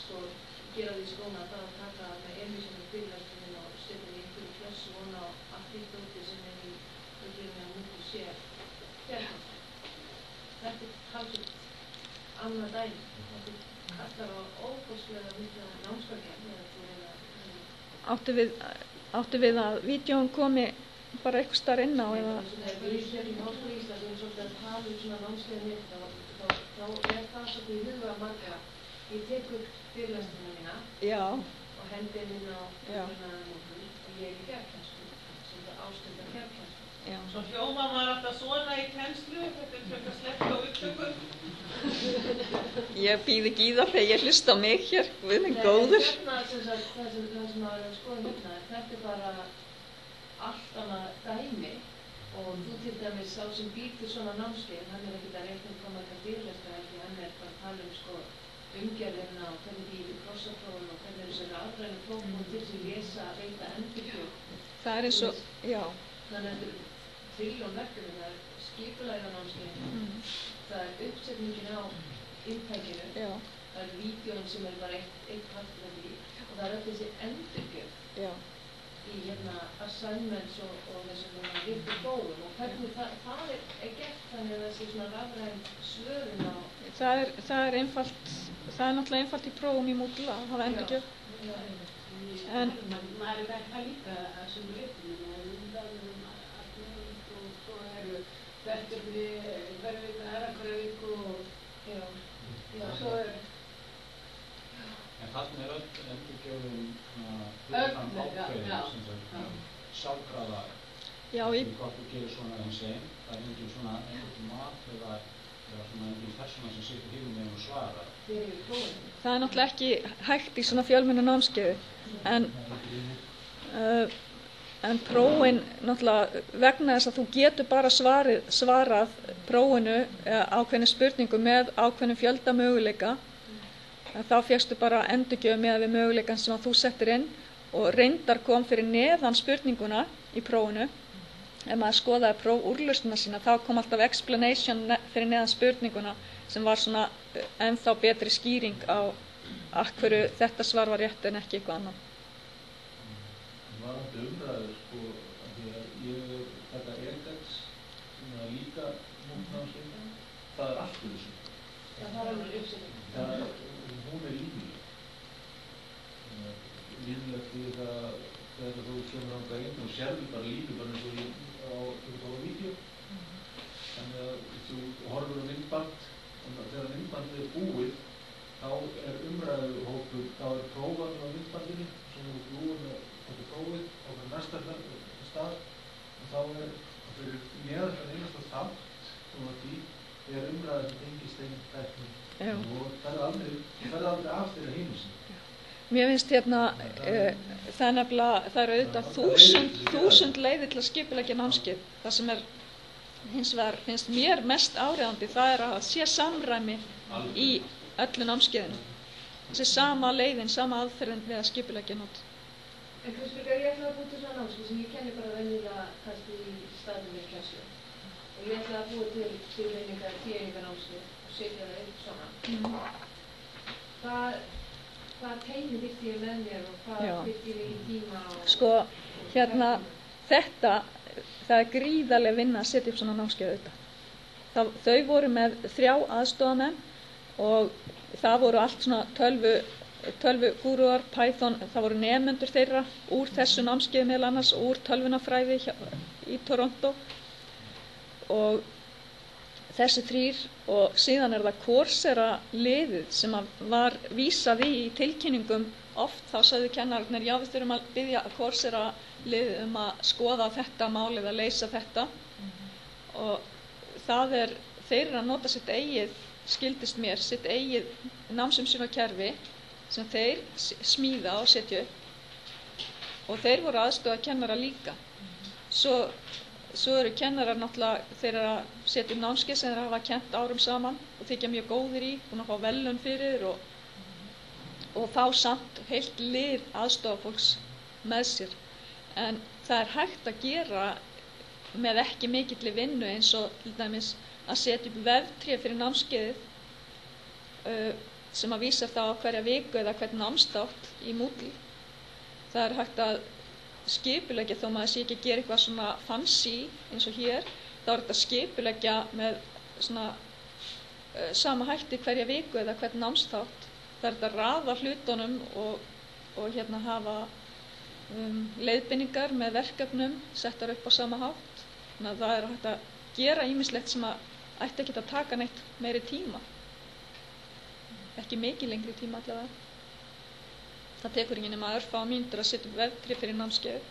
sko, gera því skóna að það að taka með emisjónu fyrirlesturinn og setja í einhverju klössu vona á allt því dóti sem í auðvitað að mútu sé fjarkennslu. Þetta talsveit annað dæmi. Þetta kallar á óbúslega mikla námsbækja. Áttu við að vídeón komi bara eitthvað starf inn á eða? Við hér í Háskóla Íslands erum svolítið að tala svona námskeiðin þá það svolítið í huga marga. Ég tek upp fyrirlesturina mína og hendi inn á mótum og ég í fjarkennslu, svolítið ástunda fjarkennslu. Svo hljómar maður alltaf svona í kennslu, þetta frekar slett á upptökum. Ég býð ekki í það þegar ég hlusta á mig hér, við erum góður. Það sem maður er að skoða hérna, þetta bara allt annað dæmi og þú til dæmis sá sem býr til svona námskeið, hann ekkert að reikna hvað marga fyrirlestra heldur, hann bara að tala sko umgjörðina og hvernig því krossaprófun og hvernig þessi rafrænu prófun til þess að lesa, veita endurgjöf. Það eins og, já. Þannig að þetta er trilljón verkefni, það er skipulæga námskeið, það er uppsetningin á inntækinu, það er vídeón sem bara eitt partur af því og það er öll þessi endurgjöf í assignments og þessum virtu prófum og hvernig það er gert þannig að þessi svona rafræn svörun á... Það er náttúrulega einfalt í prófum í Moodle að hafa endurgjöf. En maður er það líka að sem reytum og svo eru verkefni hverju viku, hverju viku og svo En þarna öll endurgjöfum hlutan ákveðin sjálfkrafa hvort þú gerir svona eins einn. Það er engin svona einhvern mat eða svona engin persóna sem situr fyrir með og svarar. Það er náttúrulega ekki hægt í svona fjölmennu námskeiði en prófin náttúrulega vegna þess að þú getur bara svarað prófinu ákveðinu spurningu með ákveðinu fjölda möguleika. Þá fékkstu bara endurgjöf með við möguleikan sem að þú settir inn og reyndar kom fyrir neðan spurninguna í prófinu. Ef maður skoðaði prófúrlausnina sína þá kom alltaf explanation fyrir neðan spurninguna sem var svona ennþá betri skýring á hverju þetta svar var rétt en ekki eitthvað annað. Varandi umræður sko, því að ég þetta ERDEX sem er líka múlnámskeið, það er allt þessu. Það er alveg uppsetning. Hún er lífleg. Líflegt því það þegar þú kemur þangað inn og sérðu bara lífið bara eins og á vídeó. Þannig að þú horfur á myndband og þegar myndbandið er búið þá er umræðuhópur, þá er prófan á myndbandinu sem er búið með þetta prófið á næsta stað og þá er fyrir neðan einasta þátt og því er umræðan sem tengist einn tækni. Og það er aldrei af þeirra heimilsin. Mér finnst það er nefnilega, það eru auðvitað þúsund leiðir til að skipuleggja námskeið. Það sem er hins vegar finnst mér mest áríðandi, það er að sé samræmi í öllu námskeiðinu. Þessi sama leiðin, sama aðferðin við að skipuleggja nátt. En Kristbjörg, ég ætla að búa til svona námskeið sem ég kenni bara venjulega kannski í staðnum í klassu. Og ég ætla að búa til tíeiningarnámskeið og setja það upp svona. Hvað teimi þyrfti ég með mér og hvað þyrfti ég í tíma og... Sko, það er gríðarlega vinna að setja upp svona námskeið auðvitað. Þau voru með 3 aðstofamenn og það voru allt svona tölvugúrúar, Python, það voru nemendur þeirra úr þessu námskeiði meðal annars og úr tölvunafræði í Toronto og þessi 3 og síðan er það Coursera liðið sem var vísað í tilkynningum oft þá sagði kennararnir já við þurfum að biðja Coursera liðið að skoða þetta mál eða leysa þetta og það þeir eru að nota sitt eigið skildist mér, sitt eigið námsumsjónarkerfi sem þeir smíða og setja upp og þeir voru aðstoða kennara líka svo eru kennarar náttúrulega þeir eru að setja um námskeið sem þeir hafa kennt árum saman og þykja mjög góðir í, búin að fá verðlaun fyrir og fá samt heilt lið aðstofafólks með sér. En það er hægt að gera með ekki mikilli vinnu eins og til dæmis að setja upp veftré fyrir námskeiðið sem að vísa þá á hverja viku eða hvern námsþátt í Moodle. Það er hægt að skipuleggja þó maður sé ekki að gera eitthvað svona fancy eins og hér, þá er þetta skipuleggja með svona sama hætti hverja viku eða hvern námsþátt. Það er þetta að raða hlutunum og hafa leiðbeiningar með verkefnum settar upp á sama hátt. Þannig að það er hægt að gera ýmislegt sem að ætti ekki að taka neitt meiri tíma. Ekki mikið lengri tíma allavega. Það tekur ekki nema örfá mínútur að setja upp veftré fyrir námskeið.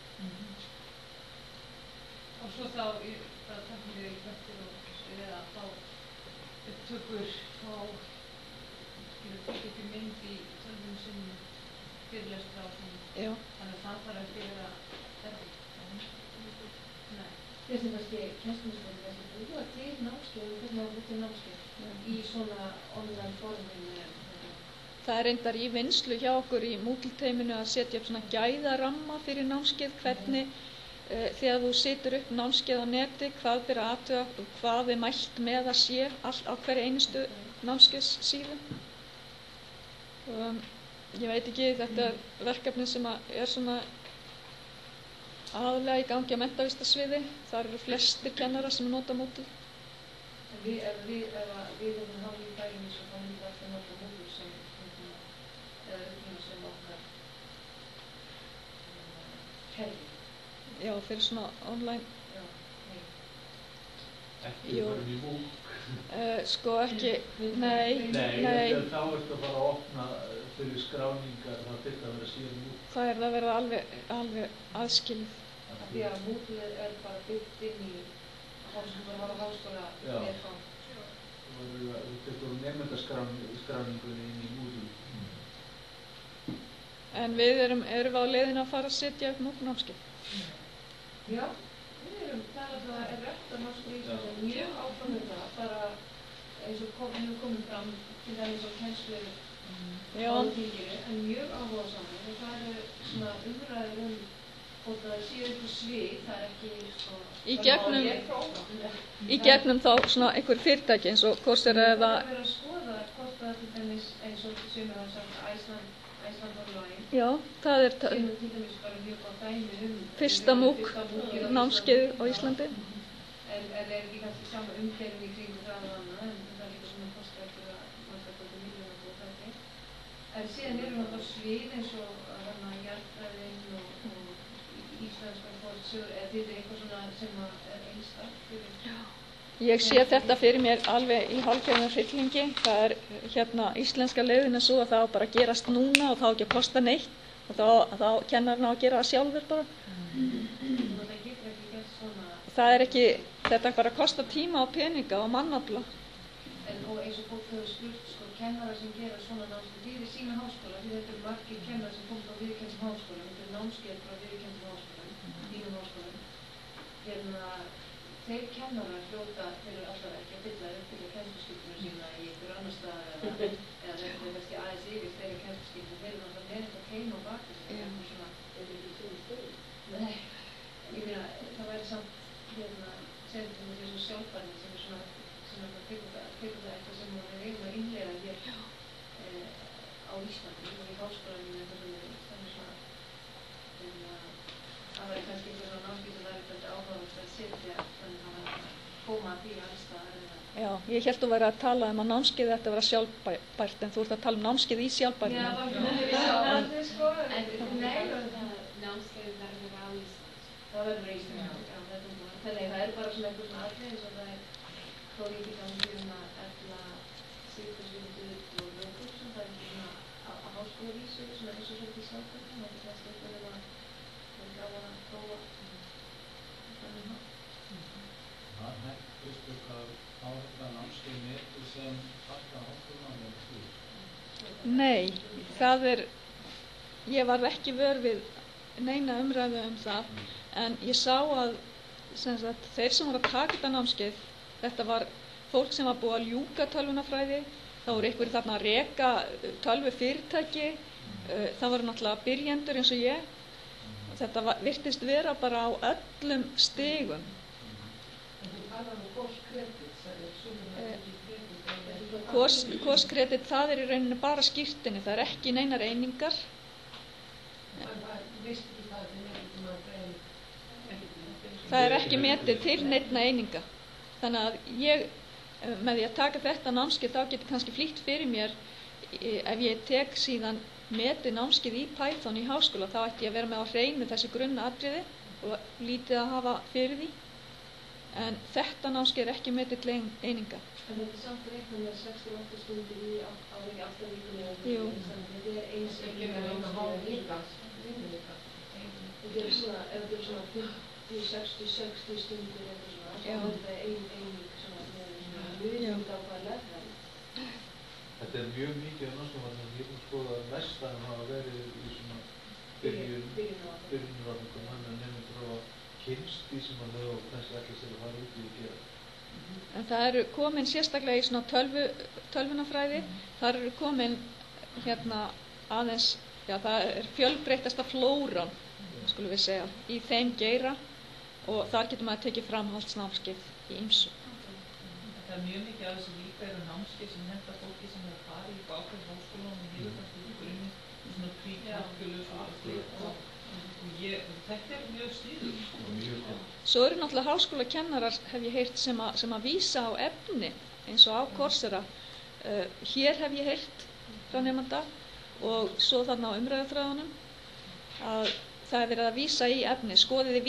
Og svo þá, bara takk fyrir í kvöldir og eða þá upptökur og tekið upp í mynd í tölvunum sinni fyrirlestra og svona. Já. Þannig að það þarf að gera erfitt. Nei. Þessi kannski kennslumiðstöð kannski búa til námskeið og hvernig á að búa námskeið í svona online forminu. Það er reyndar í vinnslu hjá okkur í Moodle-teyminu að setja upp svona gæðaramma fyrir námskeið, hvernig þegar þú setur upp námskeið á neti, hvað ber að athuga og hvað er mælt með að sé á hverju einustu námskeiðssíðu. Ég veit ekki, þetta er verkefni sem er svona aðalega í gangi á menntavísindasviði. Þar eru flestir kennarar sem nota Moodle. Ef við erum hafa í bærinni svo þá myndi alltaf nota Moodle sem sem okkar kerfi. Já, fyrir svona online. Já, nei. Ekki bara í bók. Sko ekki, nei. Þá ertu að fara að opna fyrir skráningar, það þyrfti að vera síðan út. Það er að vera alveg aðskilið. Því að Moodle er bara byggt inn í háskóla með þá. Þú tekur nefndaskráningunni inn í Moodle. En við erum við á leiðinu að fara að setja upp Moodle-námskeið? Já, það er rétt að Háskóli Íslands er mjög áfram það, bara eins og hefur komið fram til dæmis á kennslu áþingiru, en mjög áhugasamur og það eru svona umræður hvort það séu einhver svið, það er ekki í gegnum þá svona einhver fyrirtæki eins og Coursera eða það er verið að skoða hvort það til dæmis eins og sem er að sagt Iceland Online. Já, það er til dæmis bara mjög gott dæmi fyrsta MOOC námskeið á Íslandi. En er ekki kannski sama umhverfum í kringu það og annað, en það er líka svona kostar eftir að marga miljónar og það ekki. En síðan eru náttúrulega svið eins og jarðfræðin og íslenskar fornsögur, eða þetta er eitthvað svona sem er einstakt fyrir. Ég sé þetta fyrir mér alveg í hálfgerðum hryllingi. Það er íslenska leiðin svo að það á bara að gerast núna og það á ekki að kosta neitt og þá kennarinn á að gera það sjálfur bara. Það getur ekki gert svona. Það er ekki, þetta bara að kosta tíma og peninga og mannafla. Og eins og fólk hefur spurt, kennara sem gera svona námskeið fyrir sína háskóla, því þetta eru margir kennara sem komið á viðurkenndum háskólum, þetta er námskeið frá viðurkenndum háskólum, þínum háskólum. Þeir kennarar hljóta fyrir alltaf ekki að uppfylla kennsluskyldu sína í einhver annar stað eða þetta er kannski aðeins yfir þeirra kennsluskyldu. Þeir eru náttúrulega með eitthvað teima á baki sig. Það er ekki svona stöðu. Nei, ég meina það væri samt sendum við þessu sjálfbærni sem er svona tekur það eitthvað sem við eigum að innlega hér á Íslandi og í háskólanum eða það er svona það væri kannski eitthvað svona námskeið sem væri þetta áhugavert að setja koma að því allstaðar. Já, ég held að vera að tala að námskeið ætti að vera sjálfbært, en þú ert að tala námskeið í sjálfbærni. Já, það er sko, en námskeið verður á Ísland. Það verður á Ísland, já, þannig það er bara svona eitthvað svona aðrið eins og það er þó ekki gangi að efla siðferðisvísindi og lögum, það er ekki svona á háskólavísu, svona eins og svolítið sjálfbærni, það er kannski eitthvað að gaman að prófa þannig hátt. Það hættist eitthvað á þetta námskeið neti sem alltaf háskólan er því? Nei, ég var ekki vör við neina umræðu það, en ég sá að þeir sem voru að taka þetta námskeið, þetta var fólk sem var búið að ljúka tölvunarfræði, þá voru einhverjir þarna að reka tölvufyrirtæki, það voru náttúrulega byrjendur eins og ég. Þetta virtist vera bara á öllum stigum Kosskredit, það í rauninni bara skírteini, það ekki neinar einingar. Það ekki metið til neinna eininga. Þannig að ég, með því að taka þetta námskeið, þá getur kannski flýtt fyrir mér, ef ég tek síðan metið námskeið í Python í háskóla, þá ætti ég að vera með á hreinu þessi grunnatriði og lítið að hafa fyrir því. En þetta námskeið ekki metið til eininga. En þetta samt reikna með 68 stundir í ári alltaf vikunni. Jú. Þetta eins ekki að reyna að hafa líka. Þetta svona, ef þetta svona 50-60 stundir eitthvað svona, þá þetta eining svona mjög á hvað lefna. Þetta mjög mikið af námskeið, ég skoða að mestan hafa verið í svona byrjunarafningum, þannig að nefnir frá kynst því sem að þau kannski ætla sér að fara út í að gera. En það komin sérstaklega í svona tölvunafræði, þar komin aðeins, já það fjölbreyttasta flóran, skulum við segja, í þeim geira og þar getur maður tekið framhaldsnámskeið í ýmsu. Það mjög mikið af þessu líka námskeið sem henta fólki sem að fara í ákveðin háskóla og hefur kannski í grunni svona príkalkulus og slíkt og þetta mjög stíður. Svo eru náttúrulega háskólakennarar, hef ég heyrt, sem að vísa á efni eins og á Coursera. Hér hef ég heyrt frá nemanda og svo þarna á umræðuþráðunum að það verið að vísa í efni, skoðiði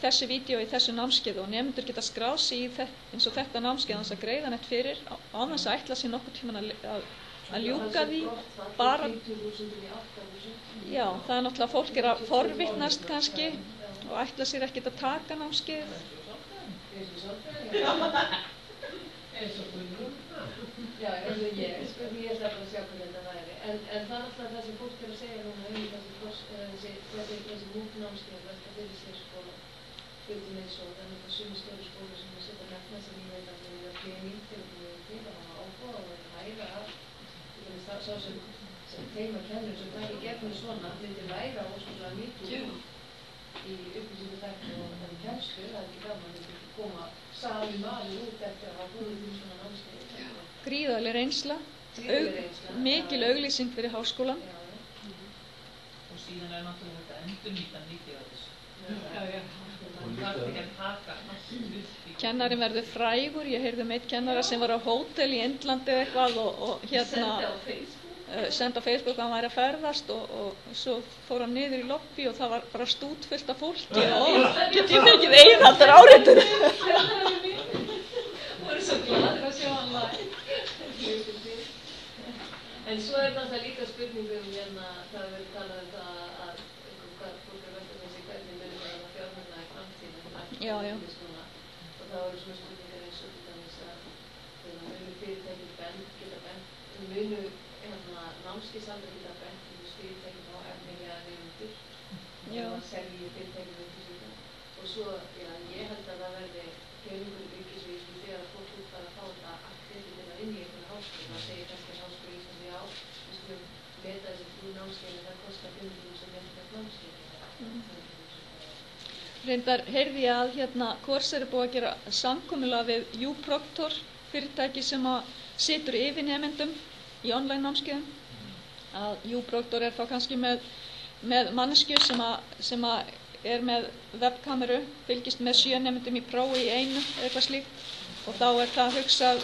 þessi vídeo í þessu námskeiði og nemendur geta skráð sig í eins og þetta námskeið þess að greiða neitt fyrir án þess að ætla sér nokkuð tímann að ljúka því bara. Já, það náttúrulega fólk að forvitnast kannski og ætla sér ekkert að taka námskeið. Já, eins og ég ætla bara að sjá hvernig þetta væri. En það náttúrulega það sem fólk að segja núna þessi múknámskeið velta fyrir sér hlutum eins og þannig að sumi stóru skóla sem að setja nefna sem ég veit að það er pening til að hafa áhuga og að læra sá sem teimkennur sem það í gegnum svona myndi læra óskaplega mikið í upplýsingutækni og þannig kennslu, það ekki gaman að koma sami maður út eftir að hafa búið til svona námskeið. Gríðarleg reynsla, mikil auglýsing fyrir háskólan. Og síðan náttúrulega þetta endurnýta mikið af þessu. Kennarinn verður frægur, ég heyrði eitt kennara sem var á hótel í Indlandi eitthvað og senda á Facebook að hann væri að ferðast og svo fór hann niður í lobby og það var bara stútfullt af fólki og get ég fengið eiginhaldar áreitur. Voru svo gladur að sjá hann live. En svo náttúrulega líka spurningum það verið talað það að hvað fólk velta með sig hvernig verður það að fjármagna í framtíðinni. Já. Og það voru svona spurningar eins og til dæmis að munu fyrirtæki geta bent, munu námskeiðsaldar geta bent fyrirtæki á efnilega nemendur og selji fyrirtæki upplýsingar. Og svo, ég held að það verði peningur ríkisvíslu þegar fólk fara að fá þetta aktivt til að vinna í einhverju háskóla. Það segir kannski að háskóla Íslandi við skulum meta þessi 3 námskeið en það kostar 500.000 sem námskeið. Reyndar heyrði ég að Coursera búið að gera samkomulag við uProctor fyrirtæki sem að situr yfir nemendum í online námskeiðum. Að uProctor þá kannski með manneskju sem að er með webkameru, fylgist með 7 nemendum í prófi í einu eitthvað slíkt og þá það hugsað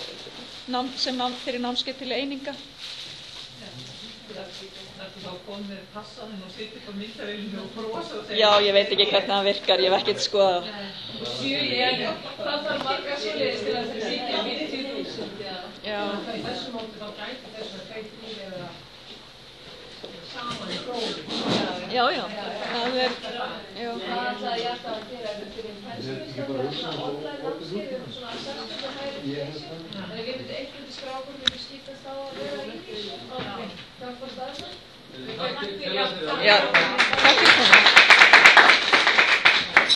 fyrir námskeið til eininga. Þá kom með passaðinn og sitt upp á myndavélinu og brosa og segja... Já, ég veit ekki hvernig það virkar, ég hef ekkert skoðað. Það þarf marga svoleiðis til að það sýkja 50.000. Já. Í þessu móti þá gæti þess að gæti í eða saman í prófi. Já, það er... Það ætlaði ég alltaf að gera fyrir kennslumiðstöðvar, svona online námskeið, svona sérstæðan hægri station. Þannig að við myndum einhverju skrákur myndum skiptast á að vera í því. Takk fyrir það. Já, takk fyrir það.